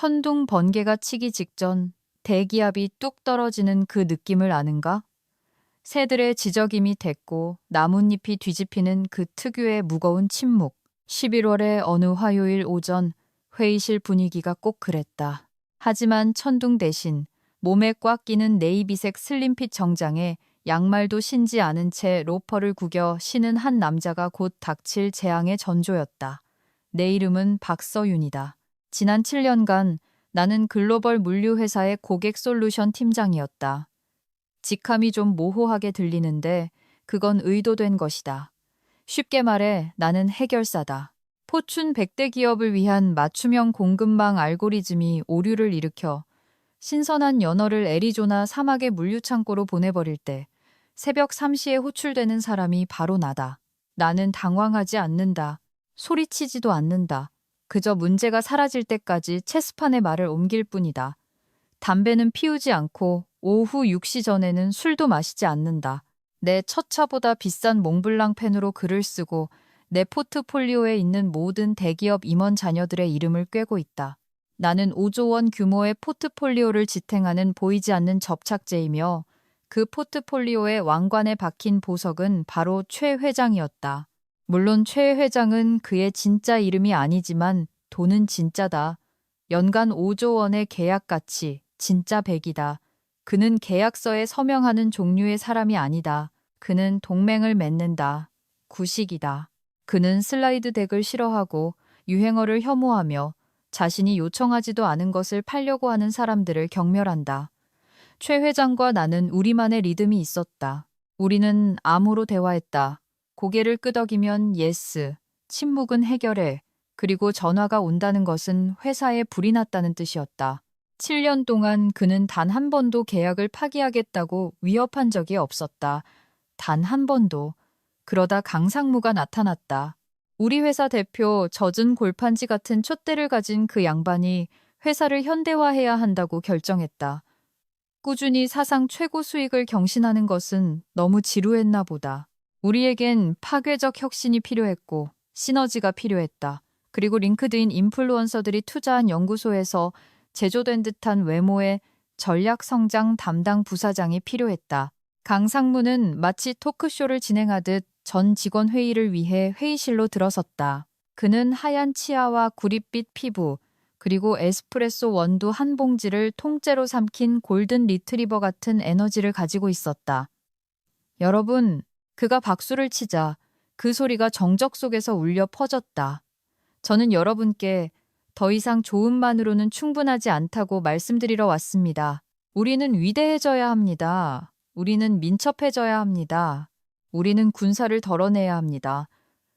천둥 번개가 치기 직전 대기압이 뚝 떨어지는 그 느낌을 아는가? 새들의 지저귀이 댔고 나뭇잎이 뒤집히는 그 특유의 무거운 침묵. 11월의 어느 화요일 오전 회의실 분위기가 꼭 그랬다. 하지만 천둥 대신 몸에 꽉 끼는 네이비색 슬림핏 정장에 양말도 신지 않은 채 로퍼를 구겨 신은 한 남자가 곧 닥칠 재앙의 전조였다. 내 이름은 박서윤이다. 지난 7년간 나는 글로벌 물류회사의 고객 솔루션 팀장이었다. 직함이 좀 모호하게 들리는데 그건 의도된 것이다. 쉽게 말해 나는 해결사다. 포춘 100대 기업을 위한 맞춤형 공급망 알고리즘이 오류를 일으켜 신선한 연어를 애리조나 사막의 물류창고로 보내버릴 때 새벽 3시에 호출되는 사람이 바로 나다. 나는 당황하지 않는다. 소리치지도 않는다. 그저 문제가 사라질 때까지 체스판에 말을 옮길 뿐이다. 담배는 피우지 않고 오후 6시 전에는 술도 마시지 않는다. 내 첫 차보다 비싼 몽블랑 펜으로 글을 쓰고 내 포트폴리오에 있는 모든 대기업 임원 자녀들의 이름을 꿰고 있다. 나는 5조 원 규모의 포트폴리오를 지탱하는 보이지 않는 접착제이며 그 포트폴리오의 왕관에 박힌 보석은 바로 최 회장이었다. 물론 최 회장은 그의 진짜 이름이 아니지만 돈은 진짜다. 연간 5조 원의 계약 가치, 진짜 100이다. 그는 계약서에 서명하는 종류의 사람이 아니다. 그는 동맹을 맺는다. 구식이다. 그는 슬라이드 덱을 싫어하고 유행어를 혐오하며 자신이 요청하지도 않은 것을 팔려고 하는 사람들을 경멸한다. 최 회장과 나는 우리만의 리듬이 있었다. 우리는 암호로 대화했다. 고개를 끄덕이면 예스, 침묵은 해결해. 그리고 전화가 온다는 것은 회사에 불이 났다는 뜻이었다. 7년 동안 그는 단 한 번도 계약을 파기하겠다고 위협한 적이 없었다. 단 한 번도. 그러다 강상무가 나타났다. 우리 회사 대표 젖은 골판지 같은 촛대를 가진 그 양반이 회사를 현대화해야 한다고 결정했다. 꾸준히 사상 최고 수익을 경신하는 것은 너무 지루했나 보다. 우리에겐 파괴적 혁신이 필요했고 시너지가 필요했다. 그리고 링크드인 인플루언서들이 투자한 연구소에서 제조된 듯한 외모의 전략 성장 담당 부사장이 필요했다. 강상무는 마치 토크쇼를 진행하듯 전 직원 회의를 위해 회의실로 들어섰다. 그는 하얀 치아와 구릿빛 피부, 그리고 에스프레소 원두 한 봉지를 통째로 삼킨 골든 리트리버 같은 에너지를 가지고 있었다. 여러분, 그가 박수를 치자 그 소리가 정적 속에서 울려 퍼졌다. 저는 여러분께 더 이상 좋음만으로는 충분하지 않다고 말씀드리러 왔습니다. 우리는 위대해져야 합니다. 우리는 민첩해져야 합니다. 우리는 군사를 덜어내야 합니다.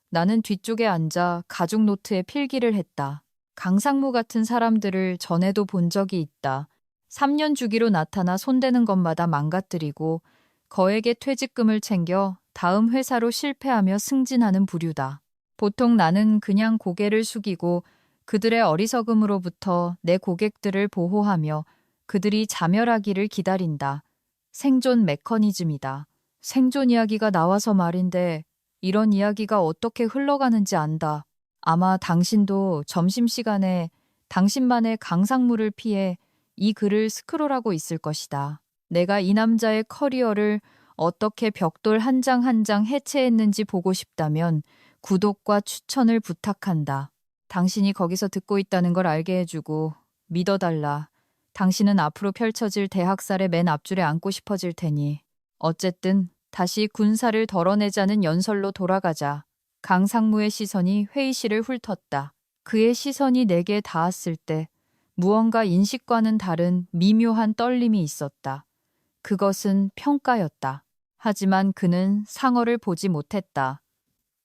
나는 뒤쪽에 앉아 가죽 노트에 필기를 했다. 강상무 같은 사람들을 전에도 본 적이 있다. 3년 주기로 나타나 손대는 것마다 망가뜨리고 거액의 퇴직금을 챙겨 다음 회사로 실패하며 승진하는 부류다. 보통 나는 그냥 고개를 숙이고 그들의 어리석음으로부터 내 고객들을 보호하며 그들이 자멸하기를 기다린다. 생존 메커니즘이다. 생존 이야기가 나와서 말인데 이런 이야기가 어떻게 흘러가는지 안다. 아마 당신도 점심시간에 당신만의 강상무를 피해 이 글을 스크롤하고 있을 것이다. 내가 이 남자의 커리어를 어떻게 벽돌 한 장 한 장 해체했는지 보고 싶다면 구독과 추천을 부탁한다. 당신이 거기서 듣고 있다는 걸 알게 해주고 믿어달라. 당신은 앞으로 펼쳐질 대학살의 맨 앞줄에 앉고 싶어질 테니. 어쨌든 다시 군사를 덜어내자는 연설로 돌아가자. 강상무의 시선이 회의실을 훑었다. 그의 시선이 내게 닿았을 때 무언가 인식과는 다른 미묘한 떨림이 있었다. 그것은 평가였다. 하지만 그는 상어를 보지 못했다.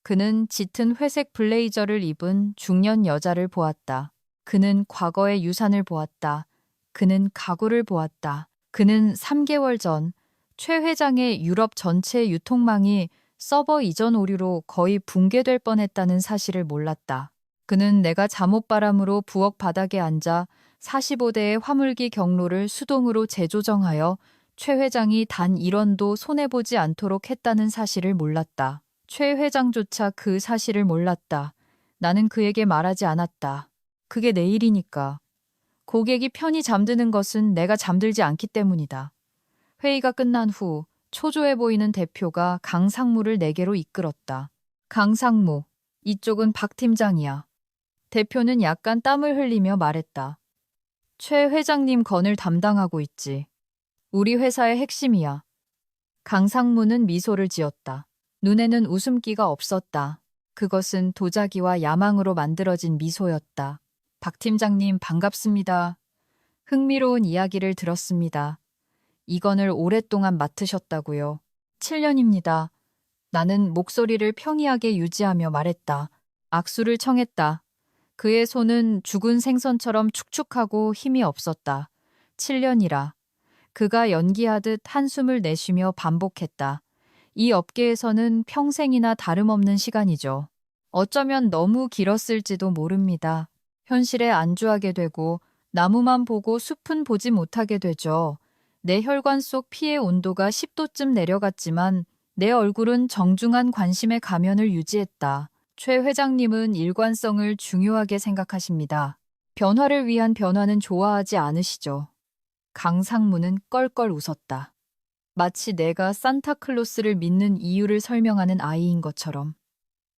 그는 짙은 회색 블레이저를 입은 중년 여자를 보았다. 그는 과거의 유산을 보았다. 그는 가구를 보았다. 그는 3개월 전 최 회장의 유럽 전체 유통망이 서버 이전 오류로 거의 붕괴될 뻔했다는 사실을 몰랐다. 그는 내가 잠옷바람으로 부엌 바닥에 앉아 45대의 화물기 경로를 수동으로 재조정하여 최 회장이 단 1원도 손해보지 않도록 했다는 사실을 몰랐다. 최 회장조차 그 사실을 몰랐다. 나는 그에게 말하지 않았다. 그게 내일이니까. 고객이 편히 잠드는 것은 내가 잠들지 않기 때문이다. 회의가 끝난 후 초조해 보이는 대표가 강상무를 내게로 이끌었다. 강상무, 이쪽은 박 팀장이야. 대표는 약간 땀을 흘리며 말했다. 최 회장님 건을 담당하고 있지. 우리 회사의 핵심이야. 강상무는 미소를 지었다. 눈에는 웃음기가 없었다. 그것은 도자기와 야망으로 만들어진 미소였다. 박 팀장님 반갑습니다. 흥미로운 이야기를 들었습니다. 이 건을 오랫동안 맡으셨다고요. 7년입니다. 나는 목소리를 평이하게 유지하며 말했다. 악수를 청했다. 그의 손은 죽은 생선처럼 축축하고 힘이 없었다. 7년이라. 그가 연기하듯 한숨을 내쉬며 반복했다. 이 업계에서는 평생이나 다름없는 시간이죠. 어쩌면 너무 길었을지도 모릅니다. 현실에 안주하게 되고 나무만 보고 숲은 보지 못하게 되죠. 내 혈관 속 피의 온도가 10도쯤 내려갔지만 내 얼굴은 정중한 관심의 가면을 유지했다. 최 회장님은 일관성을 중요하게 생각하십니다. 변화를 위한 변화는 좋아하지 않으시죠. 강상무는 껄껄 웃었다. 마치 내가 산타클로스를 믿는 이유를 설명하는 아이인 것처럼.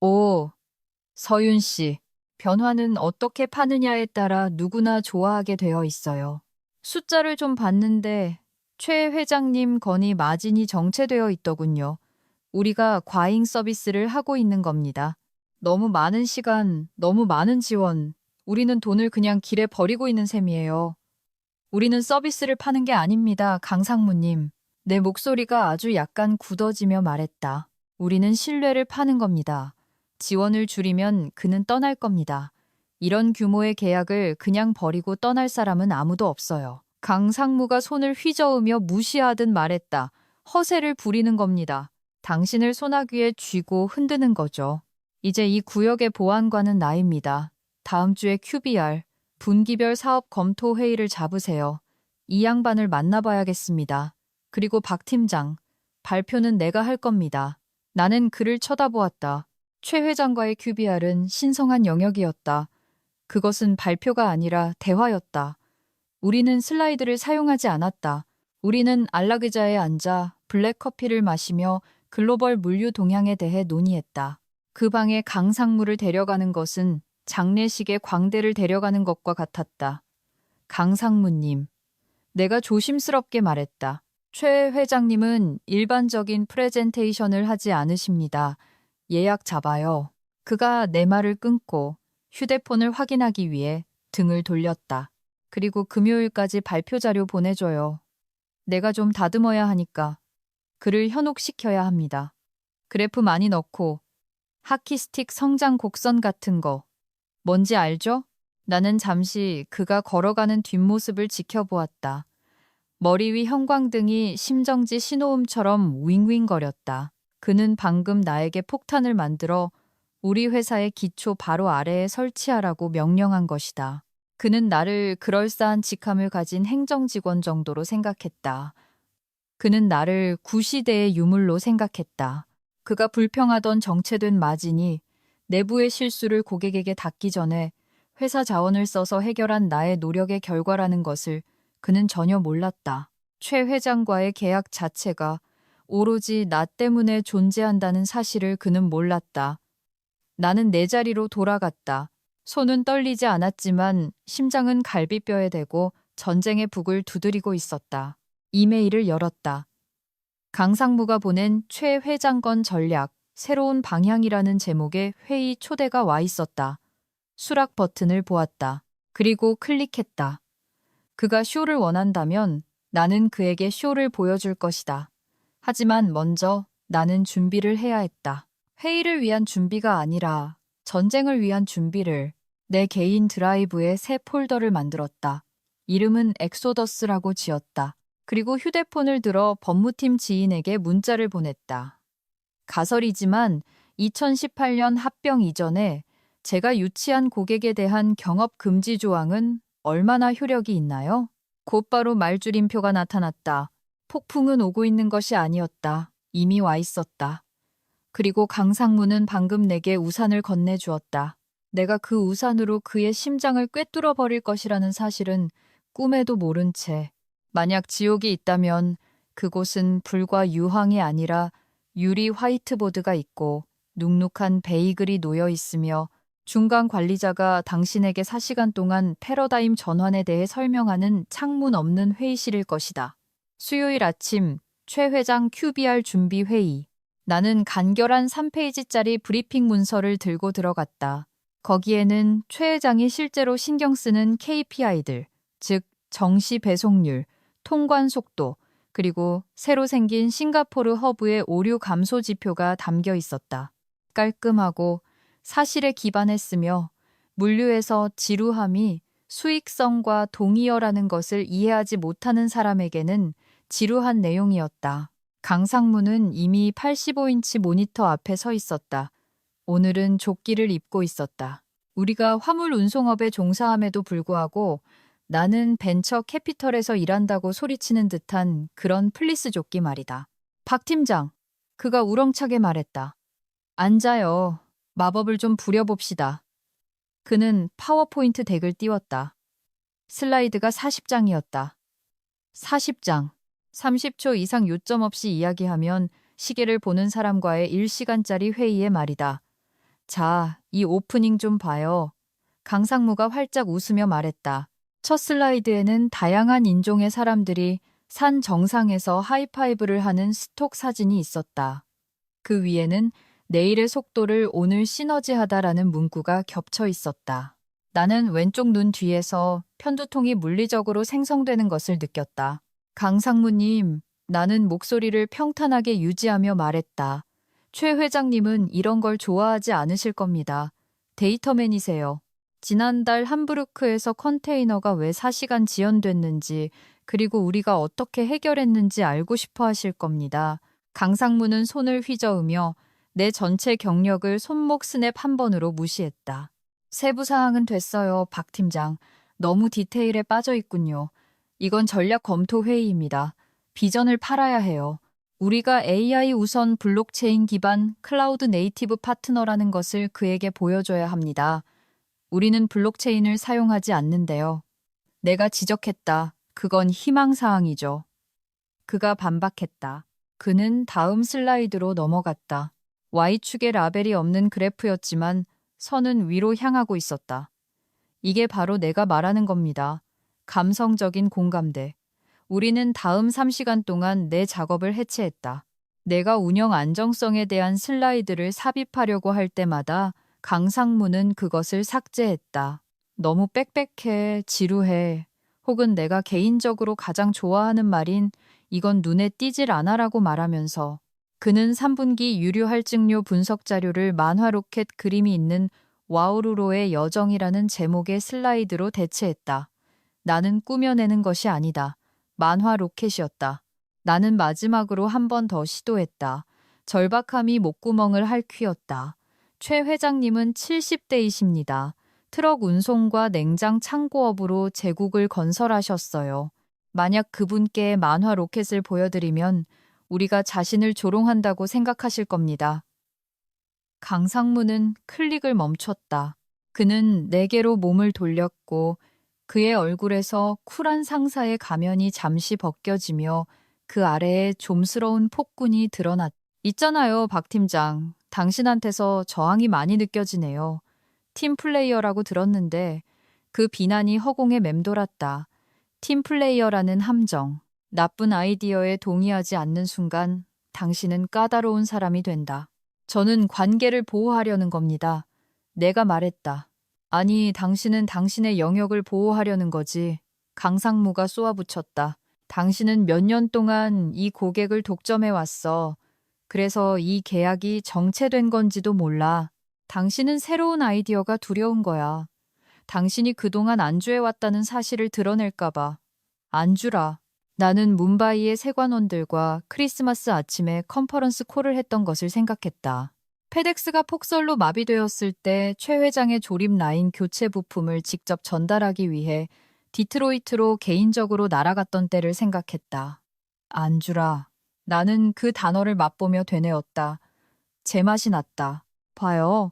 오, 서윤 씨. 변화는 어떻게 파느냐에 따라 누구나 좋아하게 되어 있어요. 숫자를 좀 봤는데 최 회장님 건이 마진이 정체되어 있더군요. 우리가 과잉 서비스를 하고 있는 겁니다. 너무 많은 시간, 너무 많은 지원. 우리는 돈을 그냥 길에 버리고 있는 셈이에요. 우리는 서비스를 파는 게 아닙니다, 강상무님. 내 목소리가 아주 약간 굳어지며 말했다. 우리는 신뢰를 파는 겁니다. 지원을 줄이면 그는 떠날 겁니다. 이런 규모의 계약을 그냥 버리고 떠날 사람은 아무도 없어요. 강상무가 손을 휘저으며 무시하듯 말했다. 허세를 부리는 겁니다. 당신을 소나귀에 쥐고 흔드는 거죠. 이제 이 구역의 보안관은 나입니다. 다음 주에 QBR, 분기별 사업 검토 회의를 잡으세요. 이 양반을 만나봐야겠습니다. 그리고 박 팀장, 발표는 내가 할 겁니다. 나는 그를 쳐다보았다. 최 회장과의 QBR은 신성한 영역이었다. 그것은 발표가 아니라 대화였다. 우리는 슬라이드를 사용하지 않았다. 우리는 안락의자에 앉아 블랙커피를 마시며 글로벌 물류 동향에 대해 논의했다. 그 방에 강상무를 데려가는 것은 장례식에 광대를 데려가는 것과 같았다. 강상무님, 내가 조심스럽게 말했다. 최 회장님은 일반적인 프레젠테이션을 하지 않으십니다. 예약 잡아요. 그가 내 말을 끊고 휴대폰을 확인하기 위해 등을 돌렸다. 그리고 금요일까지 발표 자료 보내줘요. 내가 좀 다듬어야 하니까. 그를 현혹시켜야 합니다. 그래프 많이 넣고 하키스틱 성장 곡선 같은 거. 뭔지 알죠? 나는 잠시 그가 걸어가는 뒷모습을 지켜보았다. 머리 위 형광등이 심정지 신호음처럼 윙윙거렸다. 그는 방금 나에게 폭탄을 만들어 우리 회사의 기초 바로 아래에 설치하라고 명령한 것이다. 그는 나를 그럴싸한 직함을 가진 행정직원 정도로 생각했다. 그는 나를 구시대의 유물로 생각했다. 그가 불평하던 정체된 마진이 내부의 실수를 고객에게 닿기 전에 회사 자원을 써서 해결한 나의 노력의 결과라는 것을 그는 전혀 몰랐다. 최 회장과의 계약 자체가 오로지 나 때문에 존재한다는 사실을 그는 몰랐다. 나는 내 자리로 돌아갔다. 손은 떨리지 않았지만 심장은 갈비뼈에 대고 전쟁의 북을 두드리고 있었다. 이메일을 열었다. 강상무가 보낸 최 회장 건 전략, 새로운 방향이라는 제목의 회의 초대가 와 있었다. 수락 버튼을 보았다. 그리고 클릭했다. 그가 쇼를 원한다면 나는 그에게 쇼를 보여줄 것이다. 하지만 먼저 나는 준비를 해야 했다. 회의를 위한 준비가 아니라 전쟁을 위한 준비를. 내 개인 드라이브에 새 폴더를 만들었다. 이름은 엑소더스라고 지었다. 그리고 휴대폰을 들어 법무팀 지인에게 문자를 보냈다. 가설이지만 2018년 합병 이전에 제가 유치한 고객에 대한 경업 금지 조항은 얼마나 효력이 있나요? 곧바로 말줄임표가 나타났다. 폭풍은 오고 있는 것이 아니었다. 이미 와 있었다. 그리고 강상무는 방금 내게 우산을 건네주었다. 내가 그 우산으로 그의 심장을 꿰뚫어 버릴 것이라는 사실은 꿈에도 모른 채 만약 지옥이 있다면 그곳은 불과 유황이 아니라 유리 화이트보드가 있고 눅눅한 베이글이 놓여 있으며 중간 관리자가 당신에게 4시간 동안 패러다임 전환에 대해 설명하는 창문 없는 회의실일 것이다. 수요일 아침 최 회장 QBR 준비 회의. 나는 간결한 3페이지짜리 브리핑 문서를 들고 들어갔다. 거기에는 최 회장이 실제로 신경 쓰는 KPI들, 즉 정시 배송률, 통관 속도, 그리고 새로 생긴 싱가포르 허브의 오류 감소 지표가 담겨 있었다. 깔끔하고 사실에 기반했으며 물류에서 지루함이 수익성과 동의어라는 것을 이해하지 못하는 사람에게는 지루한 내용이었다. 강상무는 이미 85인치 모니터 앞에 서 있었다. 오늘은 조끼를 입고 있었다. 우리가 화물 운송업에 종사함에도 불구하고 나는 벤처 캐피털에서 일한다고 소리치는 듯한 그런 플리스 조끼 말이다. 박 팀장, 그가 우렁차게 말했다. 앉아요. 마법을 좀 부려봅시다. 그는 파워포인트 덱을 띄웠다. 슬라이드가 40장이었다. 40장. 30초 이상 요점 없이 이야기하면 시계를 보는 사람과의 1시간짜리 회의의 말이다. 자, 이 오프닝 좀 봐요. 강상무가 활짝 웃으며 말했다. 첫 슬라이드에는 다양한 인종의 사람들이 산 정상에서 하이파이브를 하는 스톡 사진이 있었다. 그 위에는 내일의 속도를 오늘 시너지하다라는 문구가 겹쳐 있었다. 나는 왼쪽 눈 뒤에서 편두통이 물리적으로 생성되는 것을 느꼈다. 강상무님, 나는 목소리를 평탄하게 유지하며 말했다. 최 회장님은 이런 걸 좋아하지 않으실 겁니다. 데이터맨이세요. 지난달 함부르크에서 컨테이너가 왜 4시간 지연됐는지 그리고 우리가 어떻게 해결했는지 알고 싶어 하실 겁니다. 강상무는 손을 휘저으며 내 전체 경력을 손목 스냅 한 번으로 무시했다. 세부 사항은 됐어요, 박 팀장. 너무 디테일에 빠져 있군요. 이건 전략 검토 회의입니다. 비전을 팔아야 해요. 우리가 AI 우선 블록체인 기반 클라우드 네이티브 파트너라는 것을 그에게 보여줘야 합니다. 우리는 블록체인을 사용하지 않는데요. 내가 지적했다. 그건 희망사항이죠. 그가 반박했다. 그는 다음 슬라이드로 넘어갔다. Y축에 라벨이 없는 그래프였지만 선은 위로 향하고 있었다. 이게 바로 내가 말하는 겁니다. 감성적인 공감대. 우리는 다음 3시간 동안 내 작업을 해체했다. 내가 운영 안정성에 대한 슬라이드를 삽입하려고 할 때마다 강상무는 그것을 삭제했다. 너무 빽빽해, 지루해. 혹은 내가 개인적으로 가장 좋아하는 말인 이건 눈에 띄질 않아라고 말하면서 그는 3분기 유료 할증료 분석 자료를 만화 로켓 그림이 있는 와우루로의 여정이라는 제목의 슬라이드로 대체했다. 나는 꾸며내는 것이 아니다. 만화 로켓이었다. 나는 마지막으로 한 번 더 시도했다. 절박함이 목구멍을 핥히었다. 최 회장님은 70대이십니다. 트럭 운송과 냉장 창고업으로 제국을 건설하셨어요. 만약 그분께 만화 로켓을 보여드리면 우리가 자신을 조롱한다고 생각하실 겁니다. 강상무는 클릭을 멈췄다. 그는 내게로 몸을 돌렸고 그의 얼굴에서 쿨한 상사의 가면이 잠시 벗겨지며 그 아래에 좀스러운 폭군이 드러났다. 있잖아요, 박 팀장. 당신한테서 저항이 많이 느껴지네요. 팀 플레이어라고 들었는데 그 비난이 허공에 맴돌았다. 팀 플레이어라는 함정. 나쁜 아이디어에 동의하지 않는 순간 당신은 까다로운 사람이 된다. 저는 관계를 보호하려는 겁니다. 내가 말했다. 아니, 당신은 당신의 영역을 보호하려는 거지. 강상무가 쏘아붙였다. 당신은 몇 년 동안 이 고객을 독점해 왔어. 그래서 이 계약이 정체된 건지도 몰라. 당신은 새로운 아이디어가 두려운 거야. 당신이 그동안 안주해왔다는 사실을 드러낼까봐. 안주라. 나는 뭄바이의 세관원들과 크리스마스 아침에 컨퍼런스 콜을 했던 것을 생각했다. 페덱스가 폭설로 마비되었을 때 최 회장의 조립 라인 교체 부품을 직접 전달하기 위해 디트로이트로 개인적으로 날아갔던 때를 생각했다. 안주라. 나는 그 단어를 맛보며 되뇌었다. 제맛이 났다. 봐요.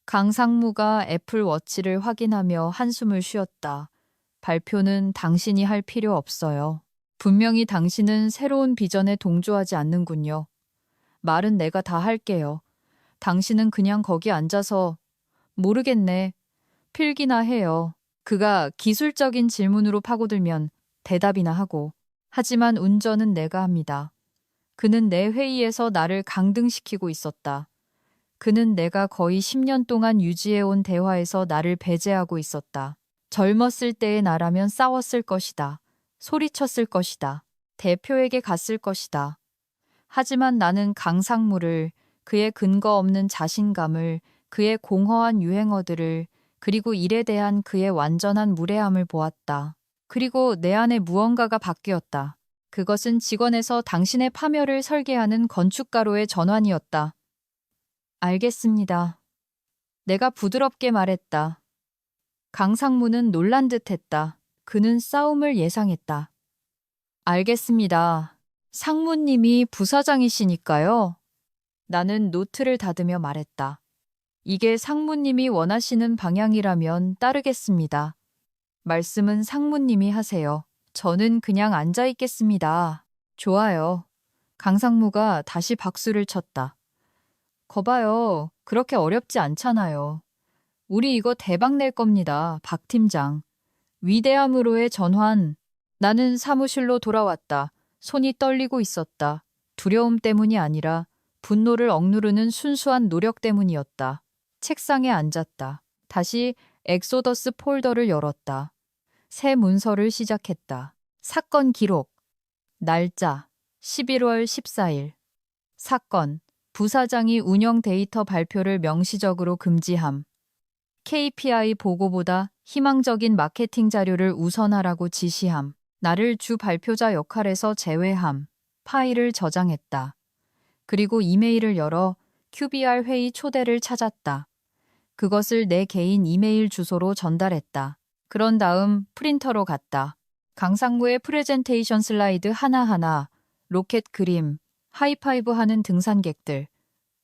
강상무가 애플워치를 확인하며 한숨을 쉬었다. 발표는 당신이 할 필요 없어요. 분명히 당신은 새로운 비전에 동조하지 않는군요. 말은 내가 다 할게요. 당신은 그냥 거기 앉아서 모르겠네. 필기나 해요. 그가 기술적인 질문으로 파고들면 대답이나 하고. 하지만 운전은 내가 합니다. 그는 내 회의에서 나를 강등시키고 있었다. 그는 내가 거의 10년 동안 유지해온 대화에서 나를 배제하고 있었다. 젊었을 때의 나라면 싸웠을 것이다. 소리쳤을 것이다. 대표에게 갔을 것이다. 하지만 나는 강상무를, 그의 근거 없는 자신감을, 그의 공허한 유행어들을, 그리고 일에 대한 그의 완전한 무례함을 보았다. 그리고 내 안에 무언가가 바뀌었다. 그것은 직원에서 당신의 파멸을 설계하는 건축가로의 전환이었다. 알겠습니다. 내가 부드럽게 말했다. 강상무는 놀란 듯했다. 그는 싸움을 예상했다. 알겠습니다. 상무님이 부사장이시니까요. 나는 노트를 닫으며 말했다. 이게 상무님이 원하시는 방향이라면 따르겠습니다. 말씀은 상무님이 하세요. 저는 그냥 앉아 있겠습니다. 좋아요. 강상무가 다시 박수를 쳤다. 거봐요. 그렇게 어렵지 않잖아요. 우리 이거 대박 낼 겁니다, 박 팀장. 위대함으로의 전환. 나는 사무실로 돌아왔다. 손이 떨리고 있었다. 두려움 때문이 아니라 분노를 억누르는 순수한 노력 때문이었다. 책상에 앉았다. 다시 엑소더스 폴더를 열었다. 새 문서를 시작했다. 사건 기록. 날짜 11월 14일. 사건. 부사장이 운영 데이터 발표를 명시적으로 금지함. KPI 보고보다 희망적인 마케팅 자료를 우선하라고 지시함. 나를 주 발표자 역할에서 제외함. 파일을 저장했다. 그리고 이메일을 열어 QBR 회의 초대를 찾았다. 그것을 내 개인 이메일 주소로 전달했다. 그런 다음 프린터로 갔다. 강상무의 프레젠테이션 슬라이드 하나하나, 로켓 그림, 하이파이브 하는 등산객들,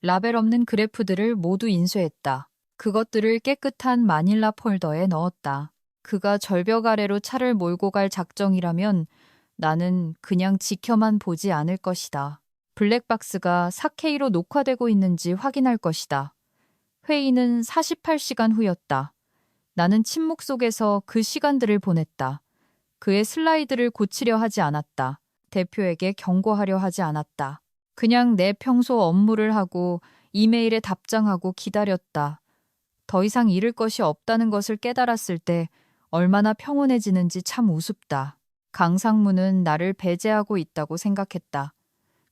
라벨 없는 그래프들을 모두 인쇄했다. 그것들을 깨끗한 마닐라 폴더에 넣었다. 그가 절벽 아래로 차를 몰고 갈 작정이라면 나는 그냥 지켜만 보지 않을 것이다. 블랙박스가 4K로 녹화되고 있는지 확인할 것이다. 회의는 48시간 후였다. 나는 침묵 속에서 그 시간들을 보냈다. 그의 슬라이드를 고치려 하지 않았다. 대표에게 경고하려 하지 않았다. 그냥 내 평소 업무를 하고 이메일에 답장하고 기다렸다. 더 이상 잃을 것이 없다는 것을 깨달았을 때 얼마나 평온해지는지 참 우습다. 강상무는 나를 배제하고 있다고 생각했다.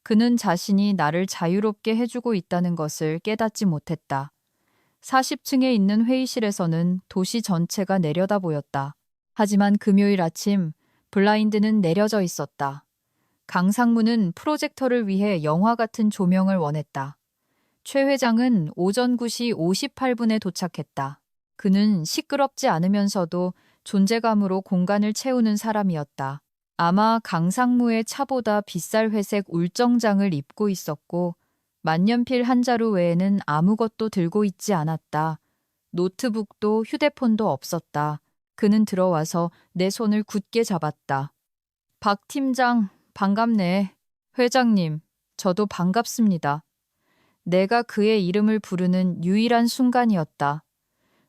그는 자신이 나를 자유롭게 해주고 있다는 것을 깨닫지 못했다. 40층에 있는 회의실에서는 도시 전체가 내려다 보였다. 하지만 금요일 아침 블라인드는 내려져 있었다. 강상무는 프로젝터를 위해 영화 같은 조명을 원했다. 최 회장은 오전 9시 58분에 도착했다. 그는 시끄럽지 않으면서도 존재감으로 공간을 채우는 사람이었다. 아마 강상무의 차보다 빗살 회색 울정장을 입고 있었고 만년필 한 자루 외에는 아무것도 들고 있지 않았다. 노트북도 휴대폰도 없었다. 그는 들어와서 내 손을 굳게 잡았다. 박 팀장, 반갑네. 회장님, 저도 반갑습니다. 내가 그의 이름을 부르는 유일한 순간이었다.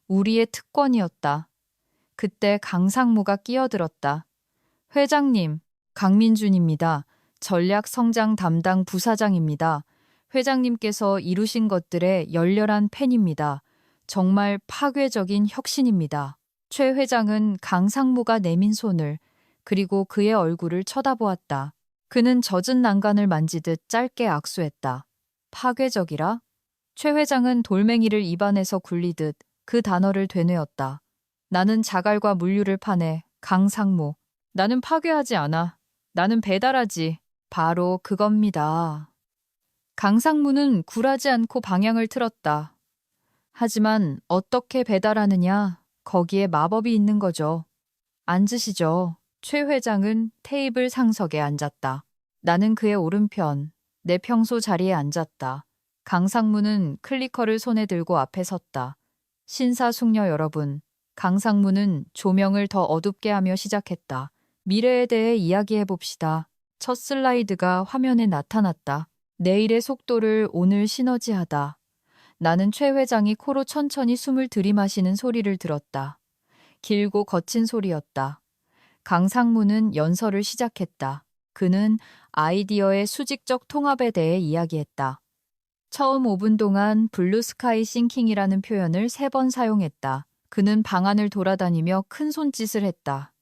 우리의 특권이었다. 그때 강상무가 끼어들었다. 회장님, 강민준입니다. 전략 성장 담당 부사장입니다. 회장님께서 이루신 것들의 열렬한 팬입니다. 정말 파괴적인 혁신입니다. 최 회장은 강상무가 내민 손을, 그리고 그의 얼굴을 쳐다보았다. 그는 젖은 난간을 만지듯 짧게 악수했다. 파괴적이라? 최 회장은 돌멩이를 입안에서 굴리듯 그 단어를 되뇌었다. 나는 자갈과 물류를 파내 강상무. 나는 파괴하지 않아. 나는 배달하지. 바로 그겁니다. 강상무는 굴하지 않고 방향을 틀었다. 하지만 어떻게 배달하느냐? 거기에 마법이 있는 거죠. 앉으시죠. 최 회장은 테이블 상석에 앉았다. 나는 그의 오른편, 내 평소 자리에 앉았다. 강상무는 클리커를 손에 들고 앞에 섰다. 신사숙녀 여러분, 강상무는 조명을 더 어둡게 하며 시작했다. 미래에 대해 이야기해 봅시다. 첫 슬라이드가 화면에 나타났다. 내일의 속도를 오늘 시너지하다. 나는 최 회장이 코로 천천히 숨을 들이마시는 소리를 들었다. 길고 거친 소리였다. 강상무는 연설을 시작했다. 그는 아이디어의 수직적 통합에 대해 이야기했다. 처음 5분 동안 블루스카이 싱킹이라는 표현을 3번 사용했다. 그는 방안을 돌아다니며 큰 손짓을 했다.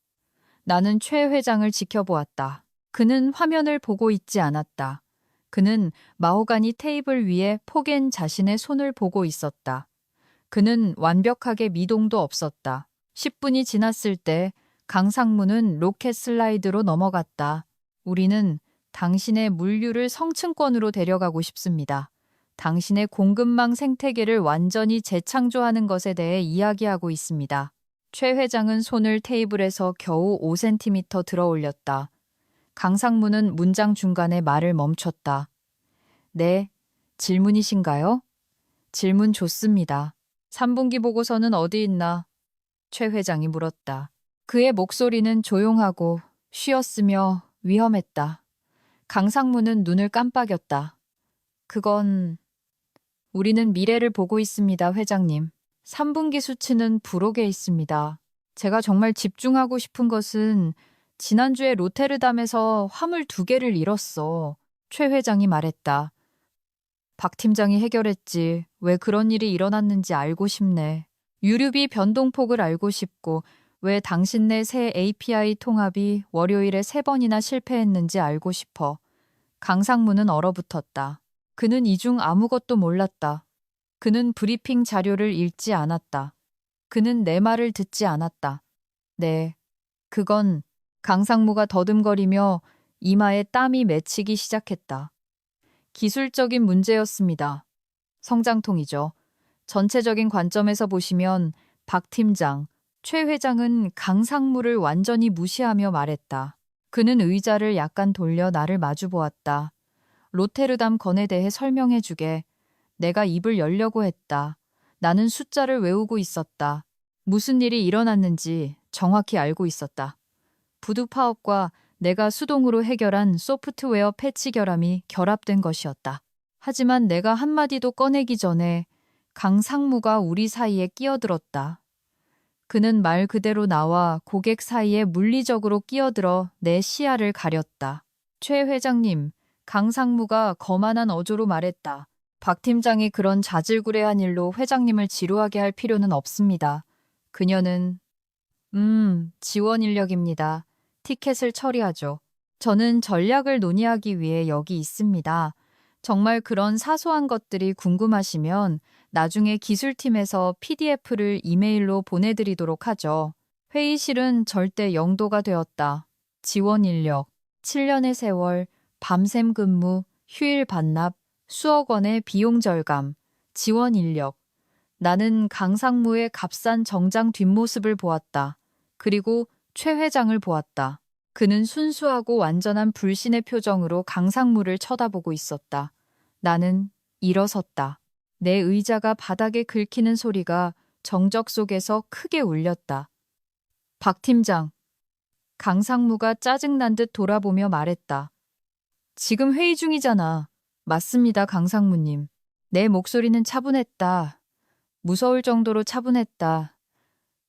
나는 최 회장을 지켜보았다. 그는 화면을 보고 있지 않았다. 그는 마호가니 테이블 위에 포갠 자신의 손을 보고 있었다. 그는 완벽하게 미동도 없었다. 10분이 지났을 때 강상무는 로켓 슬라이드로 넘어갔다. 우리는 당신의 물류를 성층권으로 데려가고 싶습니다. 당신의 공급망 생태계를 완전히 재창조하는 것에 대해 이야기하고 있습니다. 최 회장은 손을 테이블에서 겨우 5cm 들어 올렸다. 강상무는 문장 중간에 말을 멈췄다. 네, 질문이신가요? 질문 좋습니다. 3분기 보고서는 어디 있나? 최 회장이 물었다. 그의 목소리는 조용하고 쉬었으며 위험했다. 강상무는 눈을 깜빡였다. 그건... 우리는 미래를 보고 있습니다, 회장님. 3분기 수치는 부록에 있습니다. 제가 정말 집중하고 싶은 것은 지난주에 로테르담에서 화물 2개를 잃었어. 최 회장이 말했다. 박 팀장이 해결했지. 왜 그런 일이 일어났는지 알고 싶네. 유류비 변동폭을 알고 싶고 왜 당신네 새 API 통합이 월요일에 3번이나 실패했는지 알고 싶어. 강상무는 얼어붙었다. 그는 이 중 아무것도 몰랐다. 그는 브리핑 자료를 읽지 않았다. 그는 내 말을 듣지 않았다. 네, 그건 강상무가 더듬거리며 이마에 땀이 맺히기 시작했다. 기술적인 문제였습니다. 성장통이죠. 전체적인 관점에서 보시면 박 팀장, 최 회장은 강상무를 완전히 무시하며 말했다. 그는 의자를 약간 돌려 나를 마주보았다. 로테르담 건에 대해 설명해 주게. 내가 입을 열려고 했다. 나는 숫자를 외우고 있었다. 무슨 일이 일어났는지 정확히 알고 있었다. 부두 파업과 내가 수동으로 해결한 소프트웨어 패치 결함이 결합된 것이었다. 하지만 내가 한마디도 꺼내기 전에 강상무가 우리 사이에 끼어들었다. 그는 말 그대로 나와 고객 사이에 물리적으로 끼어들어 내 시야를 가렸다. 최 회장님, 강상무가 거만한 어조로 말했다. 박 팀장이 그런 자질구레한 일로 회장님을 지루하게 할 필요는 없습니다. 그녀는 지원 인력입니다. 티켓을 처리하죠. 저는 전략을 논의하기 위해 여기 있습니다. 정말 그런 사소한 것들이 궁금하시면 나중에 기술팀에서 PDF를 이메일로 보내드리도록 하죠. 회의실은 절대 영도가 되었다. 지원 인력, 7년의 세월, 밤샘 근무, 휴일 반납, 수억 원의 비용 절감, 지원 인력. 나는 강상무의 값싼 정장 뒷모습을 보았다. 그리고 최 회장을 보았다. 그는 순수하고 완전한 불신의 표정으로 강상무를 쳐다보고 있었다. 나는 일어섰다. 내 의자가 바닥에 긁히는 소리가 정적 속에서 크게 울렸다. 박 팀장. 강상무가 짜증난 듯 돌아보며 말했다. 지금 회의 중이잖아. 맞습니다, 강상무님. 내 목소리는 차분했다. 무서울 정도로 차분했다.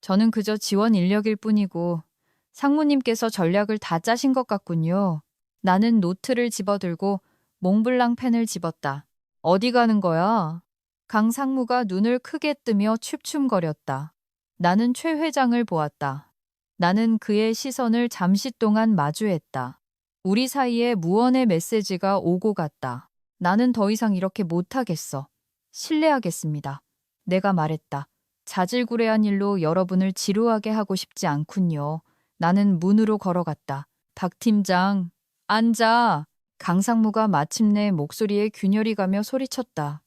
저는 그저 지원 인력일 뿐이고 상무님께서 전략을 다 짜신 것 같군요. 나는 노트를 집어들고 몽블랑 펜을 집었다. 어디 가는 거야? 강상무가 눈을 크게 뜨며 춤춤거렸다. 나는 최 회장을 보았다. 나는 그의 시선을 잠시 동안 마주했다. 우리 사이에 무언의 메시지가 오고 갔다. 나는 더 이상 이렇게 못하겠어. 실례하겠습니다. 내가 말했다. 자질구레한 일로 여러분을 지루하게 하고 싶지 않군요. 나는 문으로 걸어갔다. 박 팀장, 앉아. 강상무가 마침내 목소리에 균열이 가며 소리쳤다.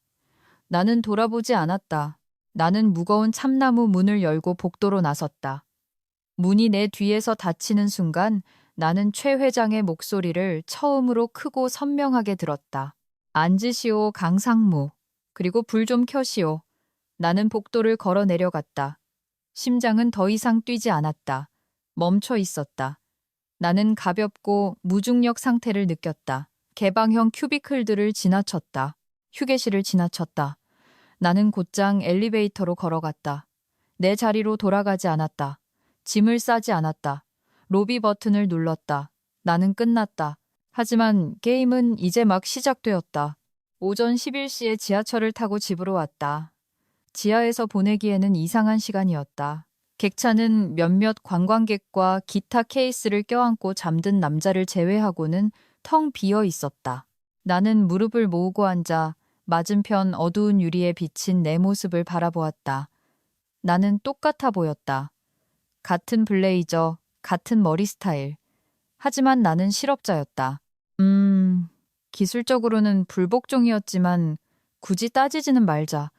나는 돌아보지 않았다. 나는 무거운 참나무 문을 열고 복도로 나섰다. 문이 내 뒤에서 닫히는 순간 나는 최 회장의 목소리를 처음으로 크고 선명하게 들었다. 앉으시오, 강상무. 그리고 불 좀 켜시오. 나는 복도를 걸어 내려갔다. 심장은 더 이상 뛰지 않았다. 멈춰 있었다. 나는 가볍고 무중력 상태를 느꼈다. 개방형 큐비클들을 지나쳤다. 휴게실을 지나쳤다. 나는 곧장 엘리베이터로 걸어갔다. 내 자리로 돌아가지 않았다. 짐을 싸지 않았다. 로비 버튼을 눌렀다. 나는 끝났다. 하지만 게임은 이제 막 시작되었다. 오전 11시에 지하철을 타고 집으로 왔다. 지하에서 보내기에는 이상한 시간이었다. 객차는 몇몇 관광객과 기타 케이스를 껴안고 잠든 남자를 제외하고는 텅 비어 있었다. 나는 무릎을 모으고 앉아 맞은편 어두운 유리에 비친 내 모습을 바라보았다. 나는 똑같아 보였다. 같은 블레이저, 같은 머리 스타일. 하지만 나는 실업자였다. 기술적으로는 불복종이었지만 굳이 따지지는 말자.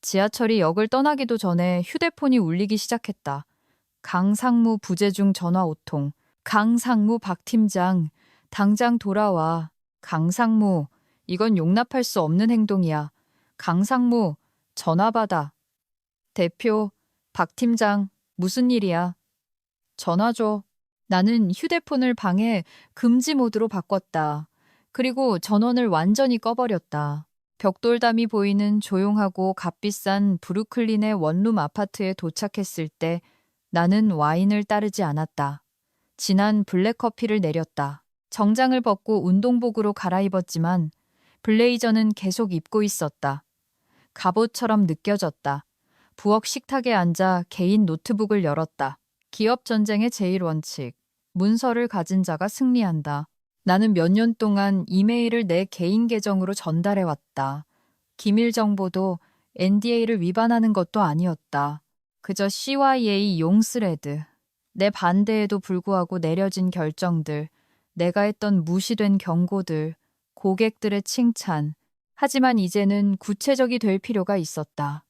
지하철이 역을 떠나기도 전에 휴대폰이 울리기 시작했다. 강상무 부재중 전화 5통. 강상무 박 팀장, 당장 돌아와. 강상무, 이건 용납할 수 없는 행동이야. 강상무, 전화 받아. 대표, 박 팀장, 무슨 일이야? 전화 줘. 나는 휴대폰을 방해 금지 모드로 바꿨다. 그리고 전원을 완전히 꺼버렸다. 벽돌담이 보이는 조용하고 값비싼 브루클린의 원룸 아파트에 도착했을 때 나는 와인을 따르지 않았다. 진한 블랙커피를 내렸다. 정장을 벗고 운동복으로 갈아입었지만 블레이저는 계속 입고 있었다. 갑옷처럼 느껴졌다. 부엌 식탁에 앉아 개인 노트북을 열었다. 기업 전쟁의 제1원칙. 문서를 가진 자가 승리한다. 나는 몇 년 동안 이메일을 내 개인 계정으로 전달해왔다. 기밀 정보도 NDA를 위반하는 것도 아니었다. 그저 CYA 용스레드. 내 반대에도 불구하고 내려진 결정들, 내가 했던 무시된 경고들, 고객들의 칭찬. 하지만 이제는 구체적이 될 필요가 있었다.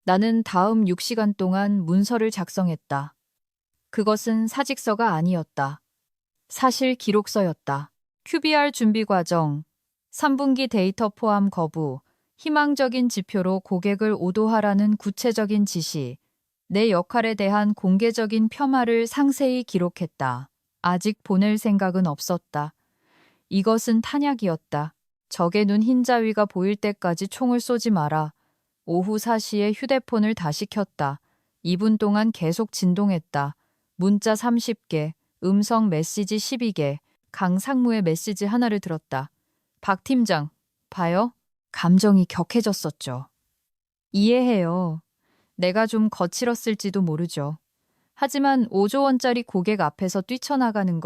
나는 다음 6시간 동안 문서를 작성했다. 그것은 사직서가 아니었다. 사실 기록서였다. QBR 준비 과정, 3분기 데이터 포함 거부, 희망적인 지표로 고객을 오도하라는 구체적인 지시, 내 역할에 대한 공개적인 폄하를 상세히 기록했다. 아직 보낼 생각은 없었다. 이것은 탄약이었다. 적의 눈 흰자위가 보일 때까지 총을 쏘지 마라. 오후 4시에 휴대폰을 다시 켰다. 2분 동안 계속 진동했다. 문자 30개, 음성 메시지 12개, 강상무의 메시지 하나를 들었다. 박 팀장, 봐요? 감정이 격해졌었죠. 이해해요. 내가 좀 거칠었을지도 모르죠. 하지만 5조 원짜리 고객 앞에서 뛰쳐나가는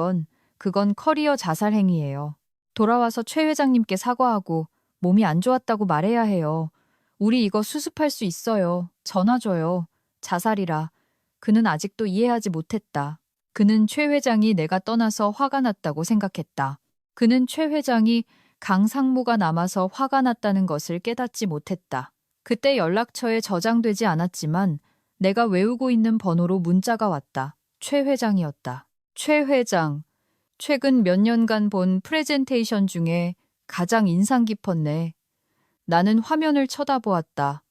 그건 커리어 자살 행위예요. 돌아와서 최 회장님께 사과하고 몸이 안 좋았다고 말해야 해요. 우리 이거 수습할 수 있어요. 전화 줘요. 자살이라. 그는 아직도 이해하지 못했다. 그는 최 회장이 내가 떠나서 화가 났다고 생각했다. 그는 최 회장이 강상무가 남아서 화가 났다는 것을 깨닫지 못했다. 그때 연락처에 저장되지 않았지만 내가 외우고 있는 번호로 문자가 왔다. 최 회장이었다. 최 회장. 최근 몇 년간 본 프레젠테이션 중에 가장 인상 깊었네. 나는 화면을 쳐다보았다.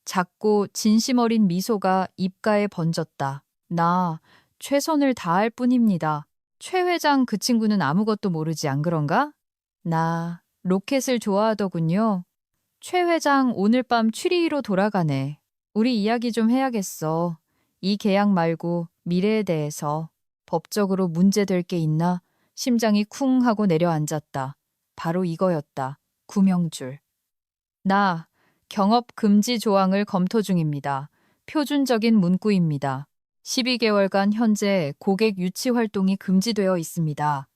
작고 진심 어린 미소가 입가에 번졌다. 나 최선을 다할 뿐입니다. 최 회장 그 친구는 아무것도 모르지 안 그런가? 나 로켓을 좋아하더군요. 최 회장 오늘 밤 취리히로 돌아가네. 우리 이야기 좀 해야겠어. 이 계약 말고 미래에 대해서. 법적으로 문제될 게 있나? 심장이 쿵 하고 내려앉았다. 바로 이거였다. 구명줄. 나 경업 금지 조항을 검토 중입니다. 표준적인 문구입니다. 12개월간 현재 고객 유치 활동이 금지되어 있습니다.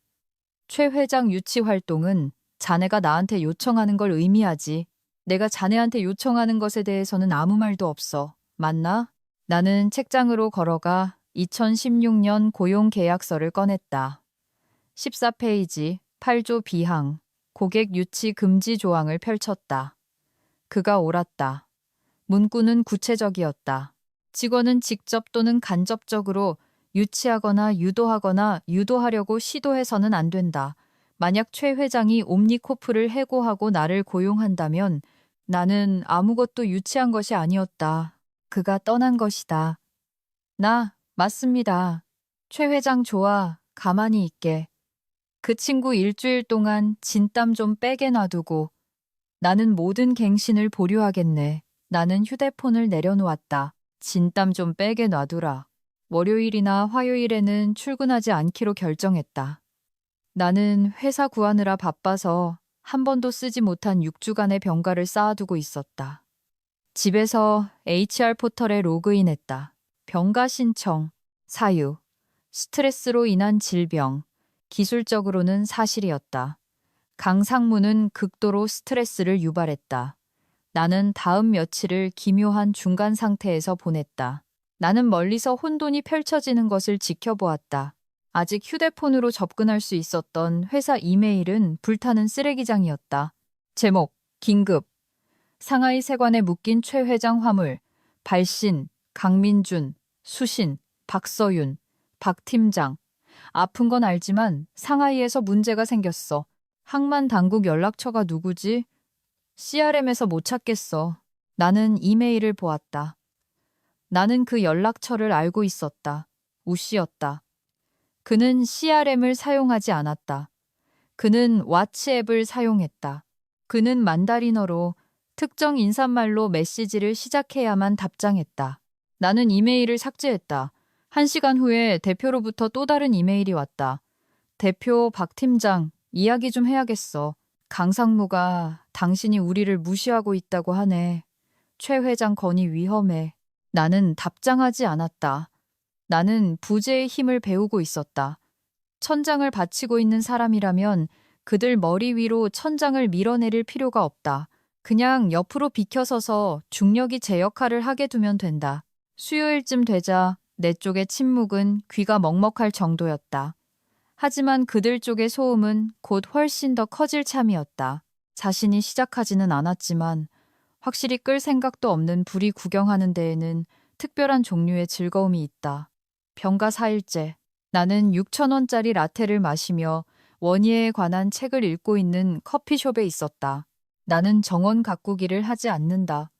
최 회장 유치 활동은 자네가 나한테 요청하는 걸 의미하지. 내가 자네한테 요청하는 것에 대해서는 아무 말도 없어. 맞나? 나는 책장으로 걸어가 2016년 고용계약서를 꺼냈다. 14페이지 8조 B항 고객 유치 금지 조항을 펼쳤다. 그가 옳았다. 문구는 구체적이었다. 직원은 직접 또는 간접적으로 유치하거나 유도하려고 시도해서는 안 된다. 만약 최 회장이 옴니코프를 해고하고 나를 고용한다면 나는 아무것도 유치한 것이 아니었다. 그가 떠난 것이다. 맞습니다. 최 회장 좋아. 가만히 있게. 그 친구 일주일 동안 진땀 좀 빼게 놔두고 나는 모든 갱신을 보류하겠네. 나는 휴대폰을 내려놓았다. 진땀 좀 빼게 놔두라. 월요일이나 화요일에는 출근하지 않기로 결정했다. 나는 회사 구하느라 바빠서 한 번도 쓰지 못한 6주간의 병가를 쌓아두고 있었다. 집에서 HR 포털에 로그인했다. 병가 신청, 사유, 스트레스로 인한 질병, 기술적으로는 사실이었다. 강상무는 극도로 스트레스를 유발했다. 나는 다음 며칠을 기묘한 중간 상태에서 보냈다. 나는 멀리서 혼돈이 펼쳐지는 것을 지켜보았다. 아직 휴대폰으로 접근할 수 있었던 회사 이메일은 불타는 쓰레기장이었다. 제목, 긴급. 상하이 세관에 묶인 최 회장 화물, 발신, 강민준, 수신, 박서윤, 박 팀장. 아픈 건 알지만 상하이에서 문제가 생겼어. 항만 당국 연락처가 누구지? CRM에서 못 찾겠어. 나는 이메일을 보았다. 나는 그 연락처를 알고 있었다. 우 씨였다. 그는 CRM을 사용하지 않았다. 그는 왓츠앱을 사용했다. 그는 만다리너로 특정 인사말로 메시지를 시작해야만 답장했다. 나는 이메일을 삭제했다. 1시간 후에 대표로부터 또 다른 이메일이 왔다. 대표 박 팀장, 이야기 좀 해야겠어. 강상무가 당신이 우리를 무시하고 있다고 하네. 최 회장 건이 위험해. 나는 답장하지 않았다. 나는 부재의 힘을 배우고 있었다. 천장을 받치고 있는 사람이라면 그들 머리 위로 천장을 밀어내릴 필요가 없다. 그냥 옆으로 비켜서서 중력이 제 역할을 하게 두면 된다. 수요일쯤 되자 내 쪽의 침묵은 귀가 먹먹할 정도였다. 하지만 그들 쪽의 소음은 곧 훨씬 더 커질 참이었다. 자신이 시작하지는 않았지만 확실히 끌 생각도 없는 불이 구경하는 데에는 특별한 종류의 즐거움이 있다. 병가 4일째. 나는 6,000원짜리 라테를 마시며 원예에 관한 책을 읽고 있는 커피숍에 있었다. 나는 정원 가꾸기를 하지 않는다.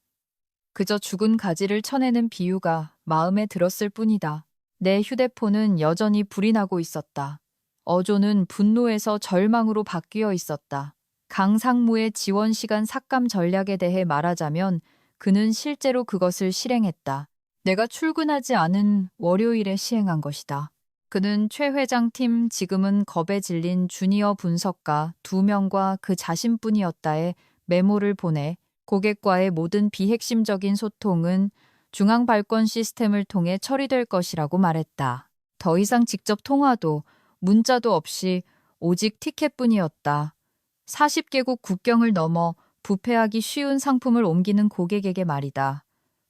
그저 죽은 가지를 쳐내는 비유가 마음에 들었을 뿐이다. 내 휴대폰은 여전히 불이 나고 있었다. 어조는 분노에서 절망으로 바뀌어 있었다. 강상무의 지원 시간 삭감 전략에 대해 말하자면 그는 실제로 그것을 실행했다. 내가 출근하지 않은 월요일에 시행한 것이다. 그는 최 회장 팀 지금은 겁에 질린 주니어 분석가 2명과 그 자신뿐이었다에 메모를 보내 고객과의 모든 비핵심적인 소통은 중앙 발권 시스템을 통해 처리될 것이라고 말했다. 더 이상 직접 통화도 문자도 없이 오직 티켓뿐이었다. 40개국 국경을 넘어 부패하기 쉬운 상품을 옮기는 고객에게 말이다.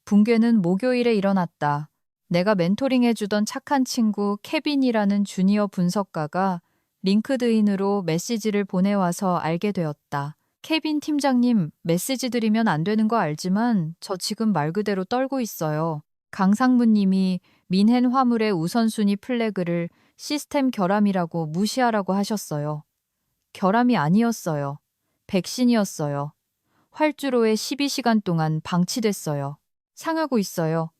붕괴는 목요일에 일어났다. 내가 멘토링해주던 착한 친구 케빈이라는 주니어 분석가가 링크드인으로 메시지를 보내와서 알게 되었다. 케빈 팀장님, 메시지 드리면 안 되는 거 알지만 저 지금 말 그대로 떨고 있어요. 강상무님이 민헨 화물의 우선순위 플래그를 시스템 결함이라고 무시하라고 하셨어요. 결함이 아니었어요. 백신이었어요. 활주로에 12시간 동안 방치됐어요. 상하고 있어요.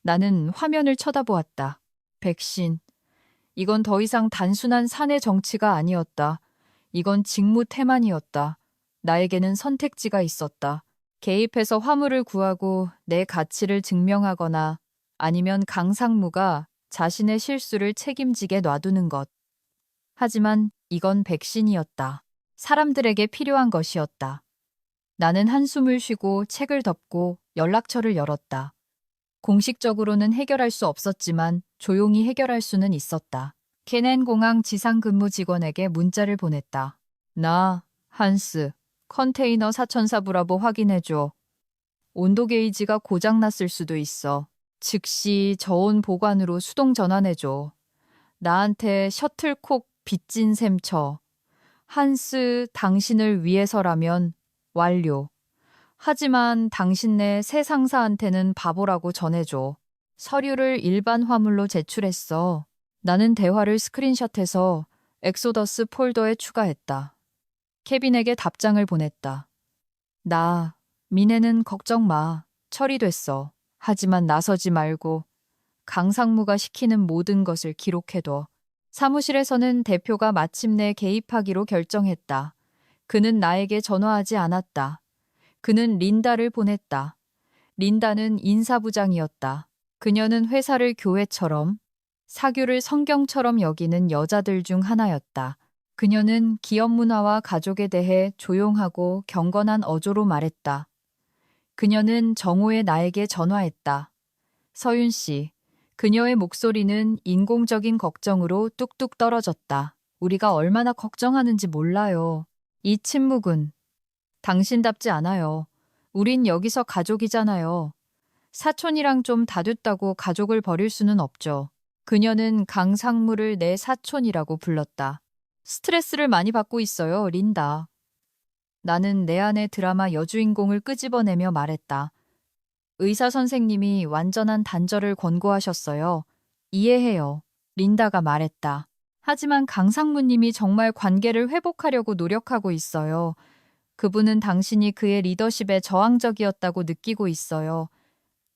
나는 화면을 쳐다보았다. 백신. 이건 더 이상 단순한 사내 정치가 아니었다. 이건 직무 태만이었다. 나에게는 선택지가 있었다. 개입해서 화물을 구하고 내 가치를 증명하거나 아니면 강상무가 자신의 실수를 책임지게 놔두는 것. 하지만 이건 백신이었다. 사람들에게 필요한 것이었다. 나는 한숨을 쉬고 책을 덮고 연락처를 열었다. 공식적으로는 해결할 수 없었지만 조용히 해결할 수는 있었다. 케넨 공항 지상 근무 직원에게 문자를 보냈다. 나, 한스, 컨테이너 사천사 브라보 확인해줘. 온도 게이지가 고장났을 수도 있어. 즉시 저온 보관으로 수동 전환해줘. 나한테 셔틀콕 빚진 셈 쳐. 한스, 당신을 위해서라면 완료. 하지만 당신네 새 상사한테는 바보라고 전해줘. 서류를 일반 화물로 제출했어. 나는 대화를 스크린샷해서 엑소더스 폴더에 추가했다. 케빈에게 답장을 보냈다. 나 미네는 걱정 마. 처리됐어. 하지만 나서지 말고 강상무가 시키는 모든 것을 기록해둬. 사무실에서는 대표가 마침내 개입하기로 결정했다. 그는 나에게 전화하지 않았다. 그는 린다를 보냈다. 린다는 인사부장이었다. 그녀는 회사를 교회처럼, 사교를 성경처럼 여기는 여자들 중 하나였다. 그녀는 기업 문화와 가족에 대해 조용하고 경건한 어조로 말했다. 그녀는 정오에 나에게 전화했다. 서윤 씨, 그녀의 목소리는 인공적인 걱정으로 뚝뚝 떨어졌다. 우리가 얼마나 걱정하는지 몰라요. 이 침묵은 당신답지 않아요. 우린 여기서 가족이잖아요. 사촌이랑 좀 다둜다고 가족을 버릴 수는 없죠. 그녀는 강상무를 내 사촌이라고 불렀다. 스트레스를 많이 받고 있어요, 린다. 나는 내 안의 드라마 여주인공을 끄집어내며 말했다. 의사 선생님이 완전한 단절을 권고하셨어요. 이해해요. 린다가 말했다. 하지만 강상무님이 정말 관계를 회복하려고 노력하고 있어요. 그분은 당신이 그의 리더십에 저항적이었다고 느끼고 있어요.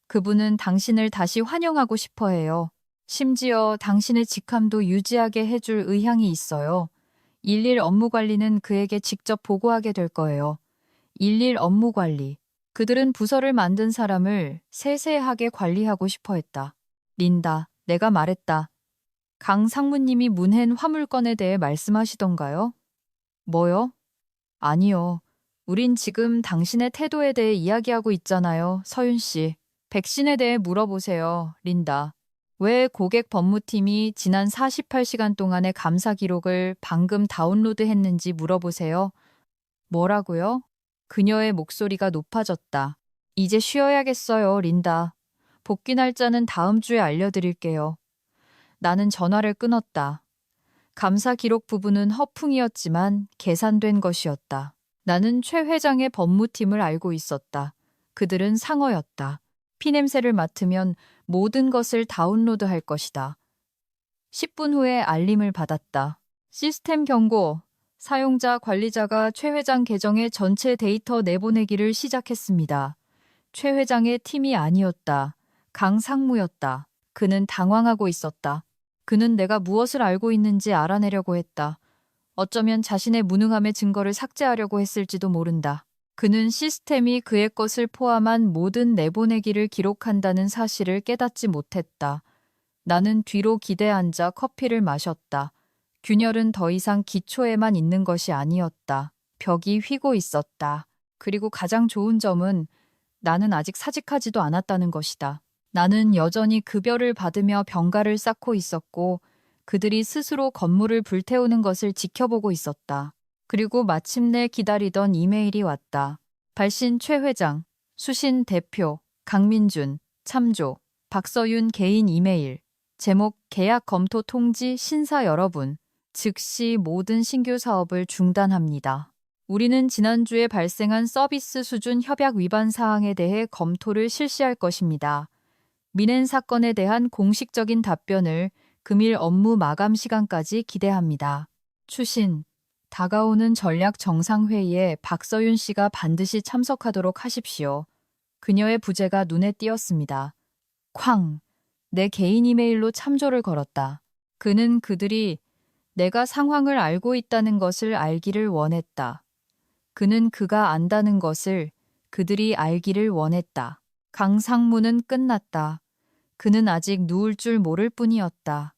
그분은 당신을 다시 환영하고 싶어 해요. 심지어 당신의 직함도 유지하게 해줄 의향이 있어요. 일일 업무 관리는 그에게 직접 보고하게 될 거예요. 일일 업무 관리. 그들은 부서를 만든 사람을 세세하게 관리하고 싶어 했다. 린다, 내가 말했다. 강 상무님이 문행 화물건에 대해 말씀하시던가요? 뭐요? 아니요. 우린 지금 당신의 태도에 대해 이야기하고 있잖아요, 서윤 씨. 백신에 대해 물어보세요, 린다. 왜 고객 법무팀이 지난 48시간 동안의 감사 기록을 방금 다운로드했는지 물어보세요. 뭐라고요? 그녀의 목소리가 높아졌다. 이제 쉬어야겠어요, 린다. 복귀 날짜는 다음 주에 알려드릴게요. 나는 전화를 끊었다. 감사 기록 부분은 허풍이었지만 계산된 것이었다. 나는 최 회장의 법무팀을 알고 있었다. 그들은 상어였다. 피냄새를 맡으면 모든 것을 다운로드할 것이다. 10분 후에 알림을 받았다. 시스템 경고. 사용자 관리자가 최 회장 계정의 전체 데이터 내보내기를 시작했습니다. 최 회장의 팀이 아니었다. 강상무였다. 그는 당황하고 있었다. 그는 내가 무엇을 알고 있는지 알아내려고 했다. 어쩌면 자신의 무능함의 증거를 삭제하려고 했을지도 모른다. 그는 시스템이 그의 것을 포함한 모든 내보내기를 기록한다는 사실을 깨닫지 못했다. 나는 뒤로 기대 앉아 커피를 마셨다. 균열은 더 이상 기초에만 있는 것이 아니었다. 벽이 휘고 있었다. 그리고 가장 좋은 점은 나는 아직 사직하지도 않았다는 것이다. 나는 여전히 급여를 받으며 병가를 쌓고 있었고 그들이 스스로 건물을 불태우는 것을 지켜보고 있었다. 그리고 마침내 기다리던 이메일이 왔다. 발신 최 회장, 수신 대표, 강민준, 참조, 박서윤 개인 이메일. 제목 계약 검토 통지 신사 여러분. 즉시 모든 신규 사업을 중단합니다. 우리는 지난주에 발생한 서비스 수준 협약 위반 사항에 대해 검토를 실시할 것입니다. 민행 사건에 대한 공식적인 답변을 금일 업무 마감 시간까지 기대합니다. 추신. 다가오는 전략 정상회의에 박서윤 씨가 반드시 참석하도록 하십시오. 그녀의 부재가 눈에 띄었습니다. 쾅. 내 개인 이메일로 참조를 걸었다. 그는 그들이 내가 상황을 알고 있다는 것을 알기를 원했다. 그는 그가 안다는 것을 그들이 알기를 원했다. 강상무는 끝났다. 그는 아직 누울 줄 모를 뿐이었다.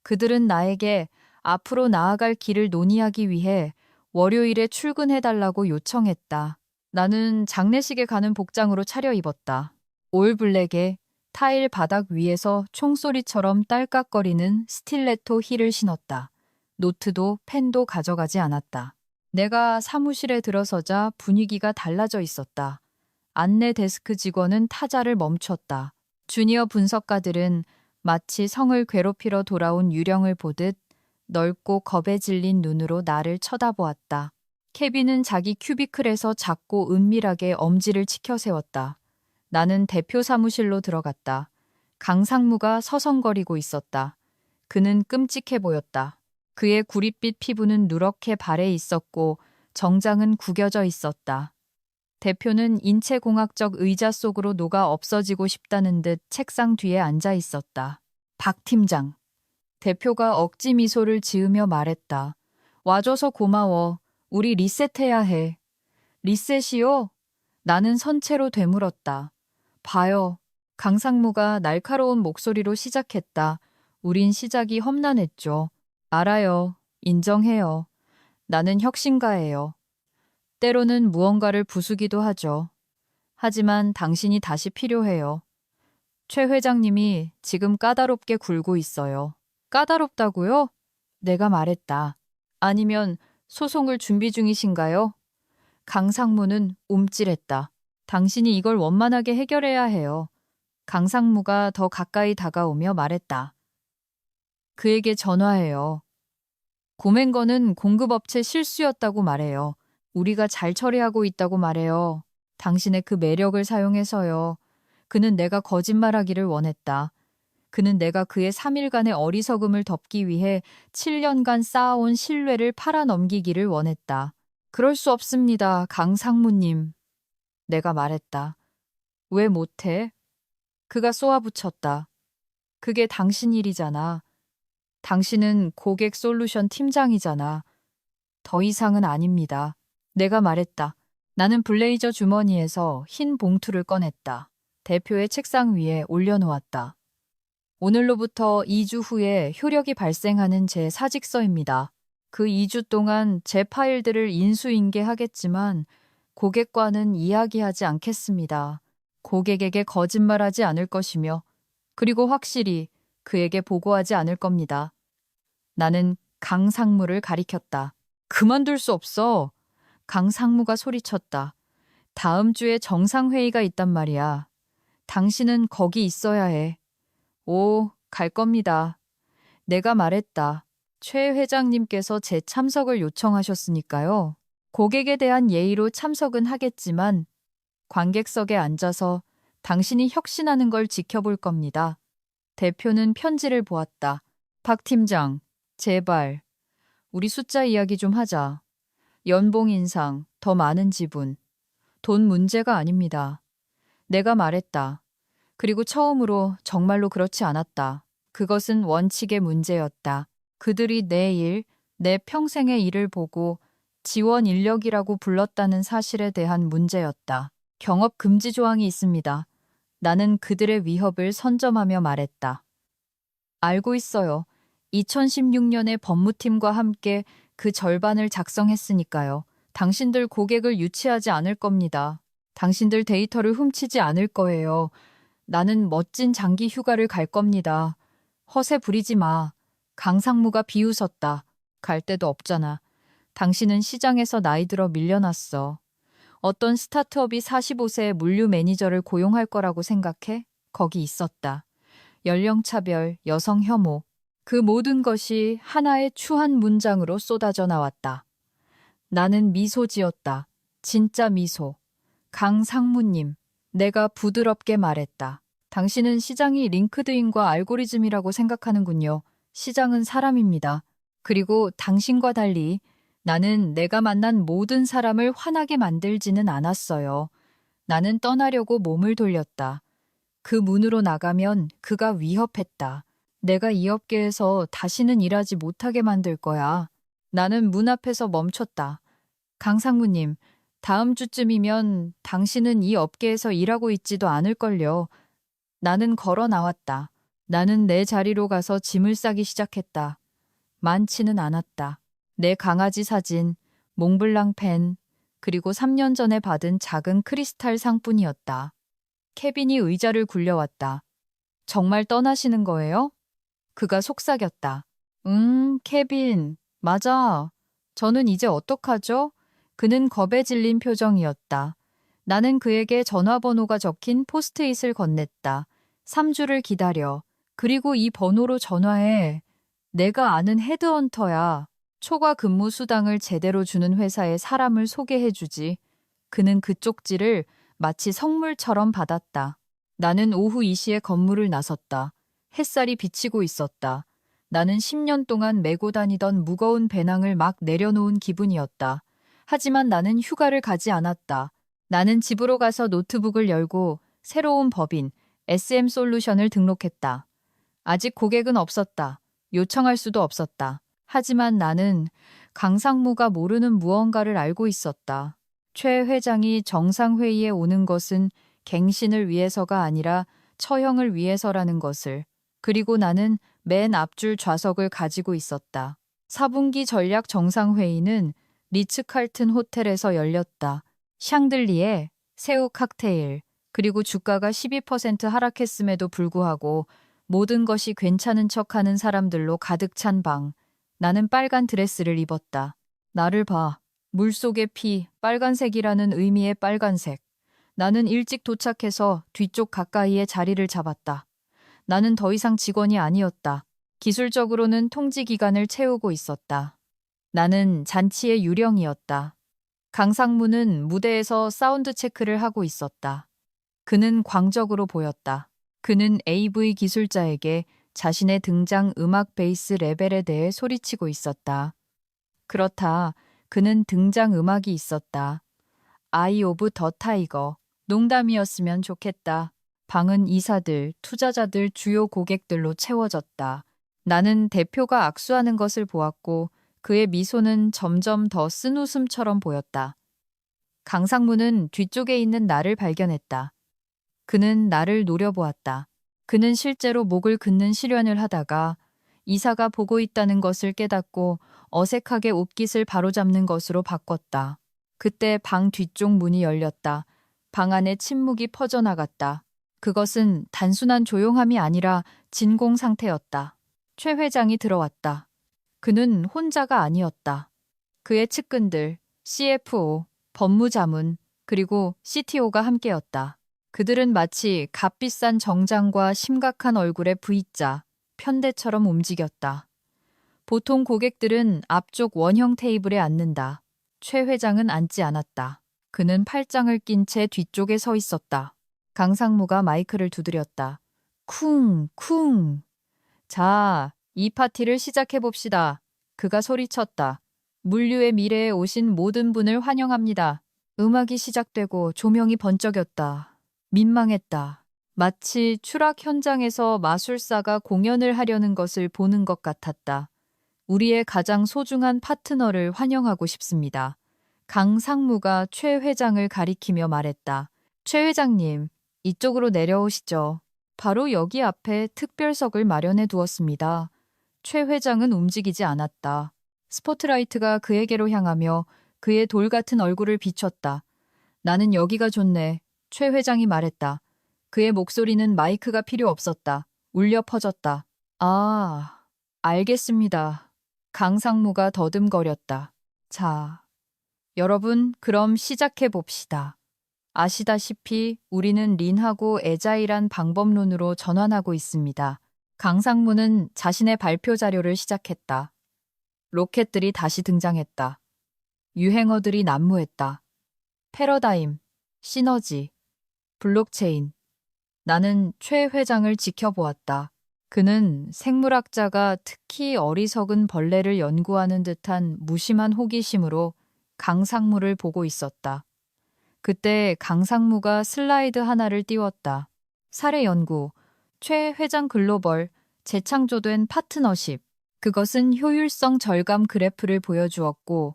그들은 나에게 앞으로 나아갈 길을 논의하기 위해 월요일에 출근해달라고 요청했다. 나는 장례식에 가는 복장으로 차려입었다. 올 블랙에 타일 바닥 위에서 총소리처럼 딸깍거리는 스틸레토 힐을 신었다. 노트도 펜도 가져가지 않았다. 내가 사무실에 들어서자 분위기가 달라져 있었다. 안내 데스크 직원은 타자를 멈췄다. 주니어 분석가들은 마치 성을 괴롭히러 돌아온 유령을 보듯 넓고 겁에 질린 눈으로 나를 쳐다보았다. 케빈은 자기 큐비클에서 작고 은밀하게 엄지를 치켜 세웠다. 나는 대표 사무실로 들어갔다. 강상무가 서성거리고 있었다. 그는 끔찍해 보였다. 그의 구릿빛 피부는 누렇게 발해 있었고 정장은 구겨져 있었다. 대표는 인체공학적 의자 속으로 녹아 없어지고 싶다는 듯 책상 뒤에 앉아 있었다. 박 팀장. 대표가 억지 미소를 지으며 말했다. 와줘서 고마워. 우리 리셋해야 해. 리셋이요? 나는 선체로 되물었다. 봐요. 강상무가 날카로운 목소리로 시작했다. 우린 시작이 험난했죠. 알아요. 인정해요. 나는 혁신가예요. 때로는 무언가를 부수기도 하죠. 하지만 당신이 다시 필요해요. 최 회장님이 지금 까다롭게 굴고 있어요. 까다롭다고요? 내가 말했다. 아니면 소송을 준비 중이신가요? 강상무는 움찔했다. 당신이 이걸 원만하게 해결해야 해요. 강상무가 더 가까이 다가오며 말했다. 그에게 전화해요. 고맹거는 공급업체 실수였다고 말해요. 우리가 잘 처리하고 있다고 말해요. 당신의 그 매력을 사용해서요. 그는 내가 거짓말하기를 원했다. 그는 내가 그의 3일간의 어리석음을 덮기 위해 7년간 쌓아온 신뢰를 팔아넘기기를 원했다. 그럴 수 없습니다, 강상무님. 내가 말했다. 왜 못해? 그가 쏘아붙였다. 그게 당신 일이잖아. 당신은 고객 솔루션 팀장이잖아. 더 이상은 아닙니다. 내가 말했다. 나는 블레이저 주머니에서 흰 봉투를 꺼냈다. 대표의 책상 위에 올려놓았다. 오늘로부터 2주 후에 효력이 발생하는 제 사직서입니다. 그 2주 동안 제 파일들을 인수인계하겠지만 고객과는 이야기하지 않겠습니다. 고객에게 거짓말하지 않을 것이며 그리고 확실히 그에게 보고하지 않을 겁니다. 나는 강상무를 가리켰다. 그만둘 수 없어. 강상무가 소리쳤다. 다음 주에 정상회의가 있단 말이야. 당신은 거기 있어야 해. 오, 갈 겁니다. 내가 말했다. 최 회장님께서 제 참석을 요청하셨으니까요. 고객에 대한 예의로 참석은 하겠지만 관객석에 앉아서 당신이 혁신하는 걸 지켜볼 겁니다. 대표는 편지를 보았다. 박 팀장, 제발. 우리 숫자 이야기 좀 하자. 연봉 인상, 더 많은 지분. 돈 문제가 아닙니다. 내가 말했다. 그리고 처음으로 정말로 그렇지 않았다. 그것은 원칙의 문제였다. 그들이 내 일, 내 평생의 일을 보고 지원 인력이라고 불렀다는 사실에 대한 문제였다. 경업 금지 조항이 있습니다. 나는 그들의 위협을 선점하며 말했다. 알고 있어요. 2016년에 법무팀과 함께 그 절반을 작성했으니까요. 당신들 고객을 유치하지 않을 겁니다. 당신들 데이터를 훔치지 않을 거예요. 나는 멋진 장기 휴가를 갈 겁니다. 허세 부리지 마. 강상무가 비웃었다. 갈 데도 없잖아. 당신은 시장에서 나이 들어 밀려났어. 어떤 스타트업이 45세의 물류 매니저를 고용할 거라고 생각해? 거기 있었다. 연령차별, 여성 혐오. 그 모든 것이 하나의 추한 문장으로 쏟아져 나왔다. 나는 미소 지었다. 진짜 미소. 강상무님, 내가 부드럽게 말했다. 당신은 시장이 링크드인과 알고리즘이라고 생각하는군요. 시장은 사람입니다. 그리고 당신과 달리 나는 내가 만난 모든 사람을 화나게 만들지는 않았어요. 나는 떠나려고 몸을 돌렸다. 그 문으로 나가면 그가 위협했다. 내가 이 업계에서 다시는 일하지 못하게 만들 거야. 나는 문 앞에서 멈췄다. 강상무님, 다음 주쯤이면 당신은 이 업계에서 일하고 있지도 않을걸요. 나는 걸어 나왔다. 나는 내 자리로 가서 짐을 싸기 시작했다. 많지는 않았다. 내 강아지 사진, 몽블랑 펜, 그리고 3년 전에 받은 작은 크리스탈 상뿐이었다. 케빈이 의자를 굴려왔다. 정말 떠나시는 거예요? 그가 속삭였다. 케빈. 맞아. 저는 이제 어떡하죠? 그는 겁에 질린 표정이었다. 나는 그에게 전화번호가 적힌 포스트잇을 건넸다. 3주를 기다려. 그리고 이 번호로 전화해. 내가 아는 헤드헌터야. 초과 근무 수당을 제대로 주는 회사에 사람을 소개해주지. 그는 그 쪽지를 마치 선물처럼 받았다. 나는 오후 2시에 건물을 나섰다. 햇살이 비치고 있었다. 나는 10년 동안 메고 다니던 무거운 배낭을 막 내려놓은 기분이었다. 하지만 나는 휴가를 가지 않았다. 나는 집으로 가서 노트북을 열고 새로운 법인 SM솔루션을 등록했다. 아직 고객은 없었다. 요청할 수도 없었다. 하지만 나는 강상무가 모르는 무언가를 알고 있었다. 최 회장이 정상회의에 오는 것은 갱신을 위해서가 아니라 처형을 위해서라는 것을. 그리고 나는 맨 앞줄 좌석을 가지고 있었다. 4분기 전략 정상회의는 리츠칼튼 호텔에서 열렸다. 샹들리에 새우 칵테일, 그리고 주가가 12% 하락했음에도 불구하고 모든 것이 괜찮은 척하는 사람들로 가득 찬 방. 나는 빨간 드레스를 입었다. 나를 봐. 물속의 피, 빨간색이라는 의미의 빨간색. 나는 일찍 도착해서 뒤쪽 가까이에 자리를 잡았다. 나는 더 이상 직원이 아니었다. 기술적으로는 통지 기간을 채우고 있었다. 나는 잔치의 유령이었다. 강상무는 무대에서 사운드 체크를 하고 있었다. 그는 광적으로 보였다. 그는 AV 기술자에게 자신의 등장 음악 베이스 레벨에 대해 소리치고 있었다. 그렇다. 그는 등장 음악이 있었다. 아이 오브 더 타이거. 농담이었으면 좋겠다. 방은 이사들, 투자자들, 주요 고객들로 채워졌다. 나는 대표가 악수하는 것을 보았고 그의 미소는 점점 더 쓴웃음처럼 보였다. 강상무는 뒤쪽에 있는 나를 발견했다. 그는 나를 노려보았다. 그는 실제로 목을 긋는 실연을 하다가 이사가 보고 있다는 것을 깨닫고 어색하게 옷깃을 바로잡는 것으로 바꿨다. 그때 방 뒤쪽 문이 열렸다. 방 안에 침묵이 퍼져나갔다. 그것은 단순한 조용함이 아니라 진공 상태였다. 최 회장이 들어왔다. 그는 혼자가 아니었다. 그의 측근들, CFO, 법무자문, 그리고 CTO가 함께였다. 그들은 마치 값비싼 정장과 심각한 얼굴의 V자, 편대처럼 움직였다. 보통 고객들은 앞쪽 원형 테이블에 앉는다. 최 회장은 앉지 않았다. 그는 팔짱을 낀 채 뒤쪽에 서 있었다. 강상무가 마이크를 두드렸다. 쿵, 쿵. 자, 이 파티를 시작해봅시다. 그가 소리쳤다. 물류의 미래에 오신 모든 분을 환영합니다. 음악이 시작되고 조명이 번쩍였다. 민망했다. 마치 추락 현장에서 마술사가 공연을 하려는 것을 보는 것 같았다. 우리의 가장 소중한 파트너를 환영하고 싶습니다. 강상무가 최 회장을 가리키며 말했다. 최 회장님, 이쪽으로 내려오시죠. 바로 여기 앞에 특별석을 마련해 두었습니다. 최 회장은 움직이지 않았다. 스포트라이트가 그에게로 향하며 그의 돌 같은 얼굴을 비췄다. 나는 여기가 좋네. 최 회장이 말했다. 그의 목소리는 마이크가 필요 없었다. 울려 퍼졌다. 아, 알겠습니다. 강상무가 더듬거렸다. 자, 여러분, 그럼 시작해 봅시다. 아시다시피 우리는 린하고 애자일한 방법론으로 전환하고 있습니다. 강상무는 자신의 발표 자료를 시작했다. 로켓들이 다시 등장했다. 유행어들이 난무했다. 패러다임, 시너지, 블록체인. 나는 최 회장을 지켜보았다. 그는 생물학자가 특히 어리석은 벌레를 연구하는 듯한 무심한 호기심으로 강상무를 보고 있었다. 그때 강상무가 슬라이드 하나를 띄웠다. 사례 연구, 최 회장 글로벌, 재창조된 파트너십. 그것은 효율성 절감 그래프를 보여주었고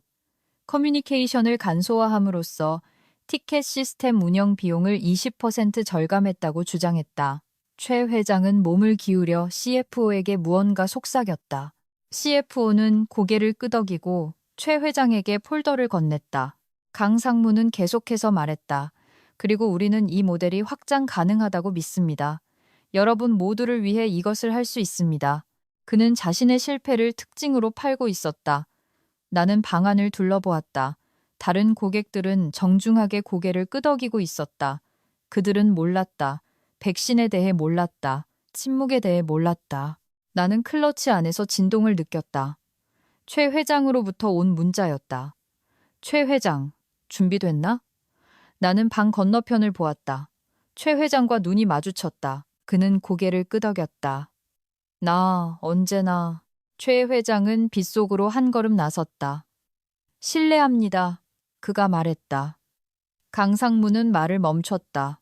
커뮤니케이션을 간소화함으로써 티켓 시스템 운영 비용을 20% 절감했다고 주장했다. 최 회장은 몸을 기울여 CFO에게 무언가 속삭였다. CFO는 고개를 끄덕이고 최 회장에게 폴더를 건넸다. 강상무는 계속해서 말했다. 그리고 우리는 이 모델이 확장 가능하다고 믿습니다. 여러분 모두를 위해 이것을 할 수 있습니다. 그는 자신의 실패를 특징으로 팔고 있었다. 나는 방안을 둘러보았다. 다른 고객들은 정중하게 고개를 끄덕이고 있었다. 그들은 몰랐다. 백신에 대해 몰랐다. 침묵에 대해 몰랐다. 나는 클러치 안에서 진동을 느꼈다. 최 회장으로부터 온 문자였다. 최 회장, 준비됐나? 나는 방 건너편을 보았다. 최 회장과 눈이 마주쳤다. 그는 고개를 끄덕였다. 나 언제나. 최 회장은 빗속으로 한 걸음 나섰다. 신뢰합니다. 그가 말했다. 강상무는 말을 멈췄다.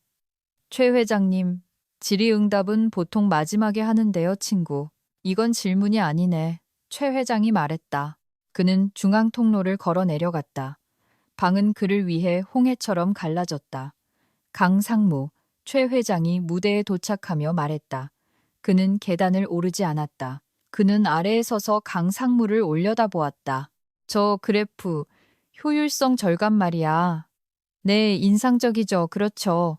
최 회장님, 질의응답은 보통 마지막에 하는데요, 친구. 이건 질문이 아니네. 최 회장이 말했다. 그는 중앙 통로를 걸어 내려갔다. 방은 그를 위해 홍해처럼 갈라졌다. 강상무, 최 회장이 무대에 도착하며 말했다. 그는 계단을 오르지 않았다. 그는 아래에 서서 강상무를 올려다보았다. 저 그래프, 효율성 절감 말이야. 네, 인상적이죠. 그렇죠.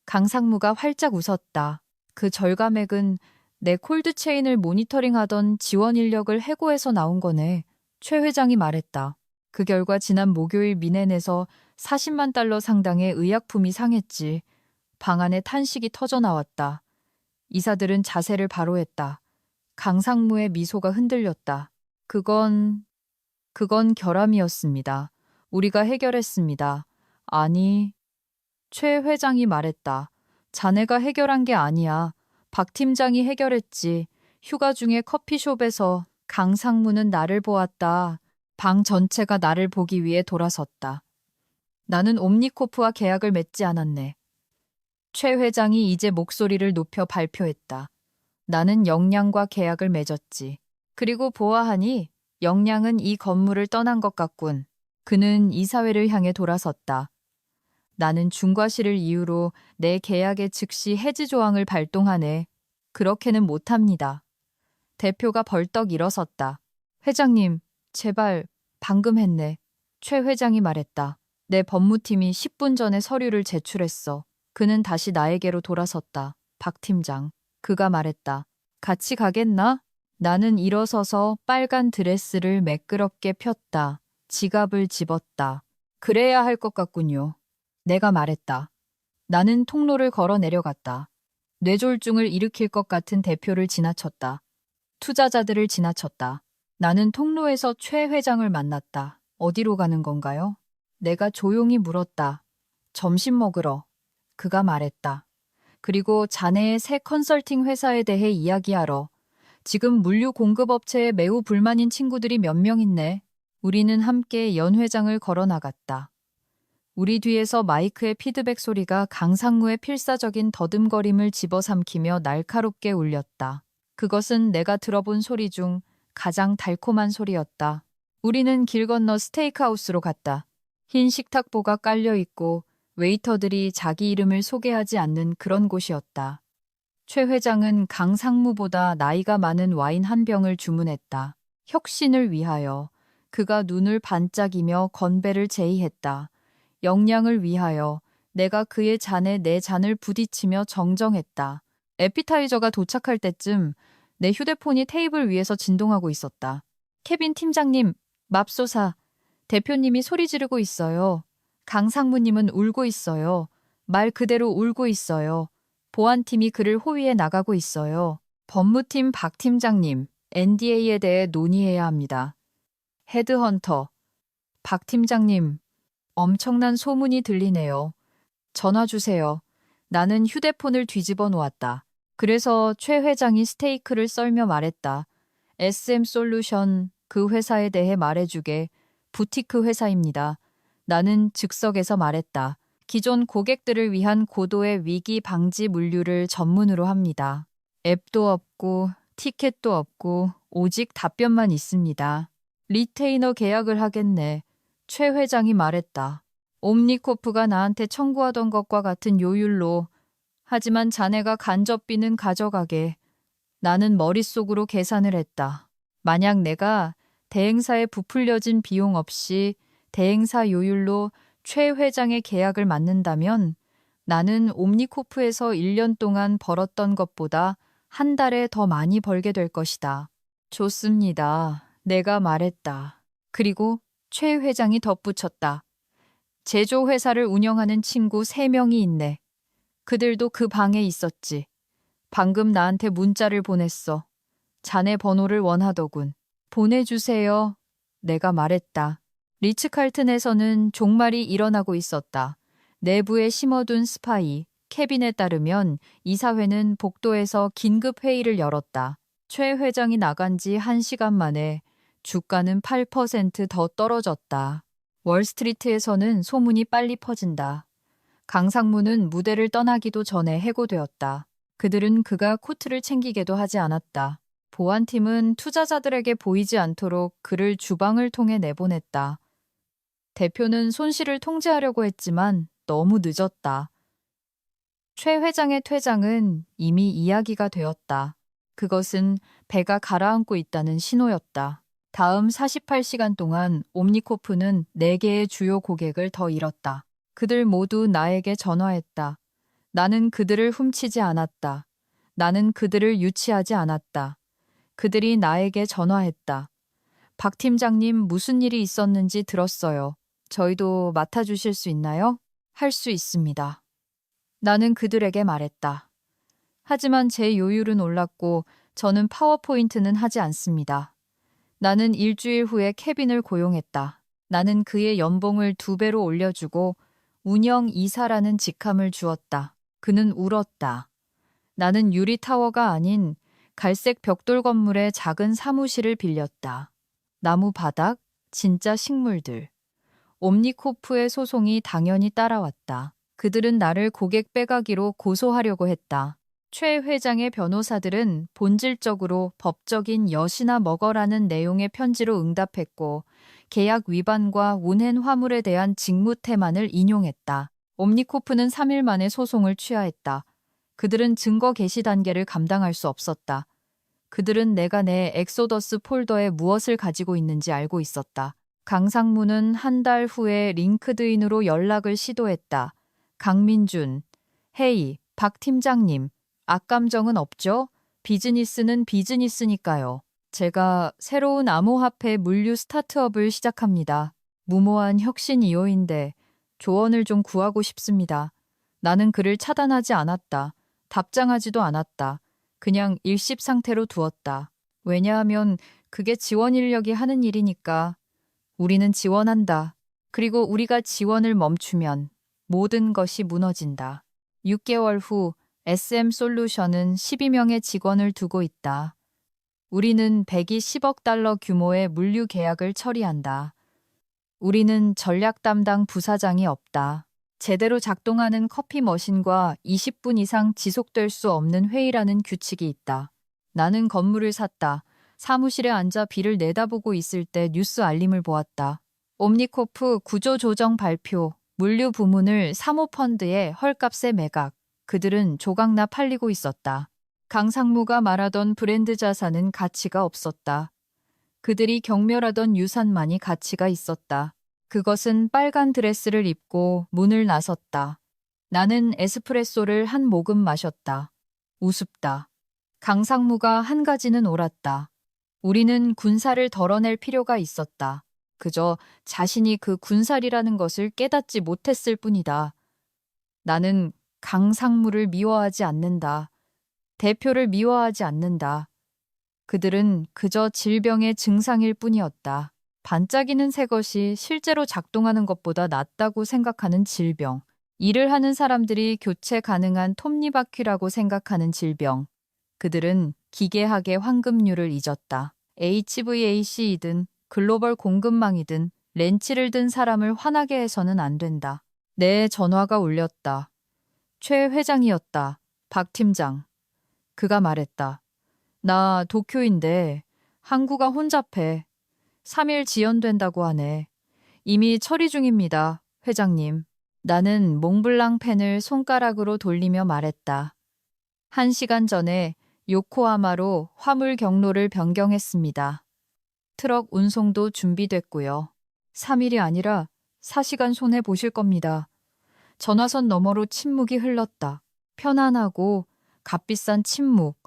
강상무가 활짝 웃었다. 그 절감액은 내 콜드체인을 모니터링하던 지원 인력을 해고해서 나온 거네. 최 회장이 말했다. 그 결과 지난 목요일 미넨에서 40만 달러 상당의 의약품이 상했지. 방 안에 탄식이 터져 나왔다. 이사들은 자세를 바로 했다. 강상무의 미소가 흔들렸다. 그건 결함이었습니다. 우리가 해결했습니다. 아니, 최 회장이 말했다. 자네가 해결한 게 아니야. 박 팀장이 해결했지. 휴가 중에 커피숍에서 강상무는 나를 보았다. 방 전체가 나를 보기 위해 돌아섰다. 나는 옴니코프와 계약을 맺지 않았네. 최 회장이 이제 목소리를 높여 발표했다. 나는 영양과 계약을 맺었지. 그리고 보아하니 영양은 이 건물을 떠난 것 같군. 그는 이사회를 향해 돌아섰다. 나는 중과실을 이유로 내 계약에 즉시 해지 조항을 발동하네. 그렇게는 못합니다. 대표가 벌떡 일어섰다. 회장님, 제발 방금 했네. 최 회장이 말했다. 내 법무팀이 10분 전에 서류를 제출했어. 그는 다시 나에게로 돌아섰다. 박 팀장. 그가 말했다. 같이 가겠나? 나는 일어서서 빨간 드레스를 매끄럽게 폈다. 지갑을 집었다. 그래야 할 것 같군요. 내가 말했다. 나는 통로를 걸어 내려갔다. 뇌졸중을 일으킬 것 같은 대표를 지나쳤다. 투자자들을 지나쳤다. 나는 통로에서 최 회장을 만났다. 어디로 가는 건가요? 내가 조용히 물었다. 점심 먹으러. 그가 말했다. 그리고 자네의 새 컨설팅 회사에 대해 이야기하러. 지금 물류 공급업체에 매우 불만인 친구들이 몇 명 있네. 우리는 함께 연 회장을 걸어 나갔다. 우리 뒤에서 마이크의 피드백 소리가 강상무의 필사적인 더듬거림을 집어삼키며 날카롭게 울렸다. 그것은 내가 들어본 소리 중 가장 달콤한 소리였다. 우리는 길 건너 스테이크하우스로 갔다. 흰 식탁보가 깔려 있고 웨이터들이 자기 이름을 소개하지 않는 그런 곳이었다. 최 회장은 강상무보다 나이가 많은 와인 한 병을 주문했다. 혁신을 위하여. 그가 눈을 반짝이며 건배를 제의했다. 영양을 위하여. 내가 그의 잔에 내 잔을 부딪히며 정정했다. 에피타이저가 도착할 때쯤 내 휴대폰이 테이블 위에서 진동하고 있었다. 케빈 팀장님, 맙소사. 대표님이 소리 지르고 있어요. 강상무님은 울고 있어요. 말 그대로 울고 있어요. 보안팀이 그를 호위해 나가고 있어요. 법무팀 박 팀장님, NDA에 대해 논의해야 합니다. 헤드헌터, 박 팀장님, 엄청난 소문이 들리네요. 전화 주세요. 나는 휴대폰을 뒤집어 놓았다. 그래서 최 회장이 스테이크를 썰며 말했다. SM 솔루션, 그 회사에 대해 말해주게. 부티크 회사입니다. 나는 즉석에서 말했다. 기존 고객들을 위한 고도의 위기 방지 물류를 전문으로 합니다. 앱도 없고 티켓도 없고 오직 답변만 있습니다. 리테이너 계약을 하겠네. 최 회장이 말했다. 옴니코프가 나한테 청구하던 것과 같은 요율로. 하지만 자네가 간접비는 가져가게. 나는 머릿속으로 계산을 했다. 만약 내가 대행사에 부풀려진 비용 없이 대행사 요율로 최 회장의 계약을 맞는다면 나는 옴니코프에서 1년 동안 벌었던 것보다 한 달에 더 많이 벌게 될 것이다. 좋습니다. 내가 말했다. 그리고 최 회장이 덧붙였다. 제조회사를 운영하는 친구 3명이 있네. 그들도 그 방에 있었지. 방금 나한테 문자를 보냈어. 자네 번호를 원하더군. 보내주세요. 내가 말했다. 리츠칼튼에서는 종말이 일어나고 있었다. 내부에 심어둔 스파이, 케빈에 따르면 이사회는 복도에서 긴급 회의를 열었다. 최 회장이 나간 지 1시간 만에 주가는 8% 더 떨어졌다. 월스트리트에서는 소문이 빨리 퍼진다. 강상무는 무대를 떠나기도 전에 해고되었다. 그들은 그가 코트를 챙기게도 하지 않았다. 보안팀은 투자자들에게 보이지 않도록 그를 주방을 통해 내보냈다. 대표는 손실을 통제하려고 했지만 너무 늦었다. 최 회장의 퇴장은 이미 이야기가 되었다. 그것은 배가 가라앉고 있다는 신호였다. 다음 48시간 동안 옴니코프는 4개의 주요 고객을 더 잃었다. 그들 모두 나에게 전화했다. 나는 그들을 훔치지 않았다. 나는 그들을 유치하지 않았다. 그들이 나에게 전화했다. 박 팀장님 무슨 일이 있었는지 들었어요. 저희도 맡아주실 수 있나요? 할 수 있습니다. 나는 그들에게 말했다. 하지만 제 요율은 올랐고 저는 파워포인트는 하지 않습니다. 나는 일주일 후에 케빈을 고용했다. 나는 그의 연봉을 2배로 올려주고 운영 이사라는 직함을 주었다. 그는 울었다. 나는 유리타워가 아닌 갈색 벽돌 건물의 작은 사무실을 빌렸다. 나무 바닥, 진짜 식물들. 옴니코프의 소송이 당연히 따라왔다. 그들은 나를 고객 빼가기로 고소하려고 했다. 최 회장의 변호사들은 본질적으로 법적인 엿이나 먹어라는 내용의 편지로 응답했고 계약 위반과 운행 화물에 대한 직무태만을 인용했다. 옴니코프는 3일 만에 소송을 취하했다. 그들은 증거 개시 단계를 감당할 수 없었다. 그들은 내가 내 엑소더스 폴더에 무엇을 가지고 있는지 알고 있었다. 강상무는 한 달 후에 링크드인으로 연락을 시도했다. 강민준, 헤이, 박 팀장님, 악감정은 없죠? 비즈니스는 비즈니스니까요. 제가 새로운 암호화폐 물류 스타트업을 시작합니다. 무모한 혁신 2호인데 조언을 좀 구하고 싶습니다. 나는 그를 차단하지 않았다. 답장하지도 않았다. 그냥 일십 상태로 두었다. 왜냐하면 그게 지원 인력이 하는 일이니까. 우리는 지원한다. 그리고 우리가 지원을 멈추면 모든 것이 무너진다. 6개월 후 SM 솔루션은 12명의 직원을 두고 있다. 우리는 120억 달러 규모의 물류 계약을 처리한다. 우리는 전략 담당 부사장이 없다. 제대로 작동하는 커피 머신과 20분 이상 지속될 수 없는 회의라는 규칙이 있다. 나는 건물을 샀다. 사무실에 앉아 비를 내다보고 있을 때 뉴스 알림을 보았다. 옴니코프 구조조정 발표, 물류 부문을 사모펀드에 헐값에 매각. 그들은 조각나 팔리고 있었다. 강상무가 말하던 브랜드 자산은 가치가 없었다. 그들이 경멸하던 유산만이 가치가 있었다. 그것은 빨간 드레스를 입고 문을 나섰다. 나는 에스프레소를 한 모금 마셨다. 우습다. 강상무가 한 가지는 옳았다. 우리는 군사를 덜어낼 필요가 있었다. 그저 자신이 그 군살이라는 것을 깨닫지 못했을 뿐이다. 나는 강상무를 미워하지 않는다. 대표를 미워하지 않는다. 그들은 그저 질병의 증상일 뿐이었다. 반짝이는 새 것이 실제로 작동하는 것보다 낫다고 생각하는 질병. 일을 하는 사람들이 교체 가능한 톱니바퀴라고 생각하는 질병. 그들은 기괴하게 황금률을 잊었다. HVAC이든 글로벌 공급망이든 렌치를 든 사람을 화나게 해서는 안 된다. 내 전화가 울렸다. 최 회장이었다. 박 팀장. 그가 말했다. 나 도쿄인데 항구가 혼잡해. 3일 지연된다고 하네. 이미 처리 중입니다, 회장님. 나는 몽블랑 펜을 손가락으로 돌리며 말했다. 1시간 전에 요코하마로 화물 경로를 변경했습니다. 트럭 운송도 준비됐고요. 3일이 아니라 4시간 손해 보실 겁니다. 전화선 너머로 침묵이 흘렀다. 편안하고 값비싼 침묵.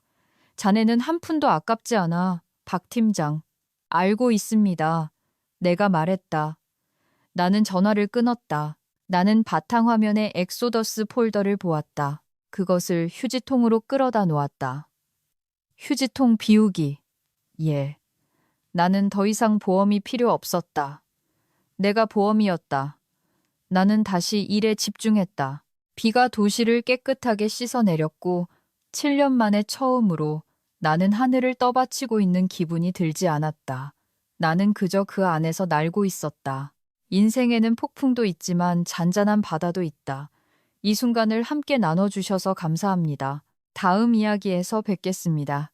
자네는 한 푼도 아깝지 않아, 박 팀장. 알고 있습니다. 내가 말했다. 나는 전화를 끊었다. 나는 바탕화면의 엑소더스 폴더를 보았다. 그것을 휴지통으로 끌어다 놓았다. 휴지통 비우기. 예. 나는 더 이상 보험이 필요 없었다. 내가 보험이었다. 나는 다시 일에 집중했다. 비가 도시를 깨끗하게 씻어내렸고 7년 만에 처음으로 나는 하늘을 떠받치고 있는 기분이 들지 않았다. 나는 그저 그 안에서 날고 있었다. 인생에는 폭풍도 있지만 잔잔한 바다도 있다. 이 순간을 함께 나눠주셔서 감사합니다. 다음 이야기에서 뵙겠습니다.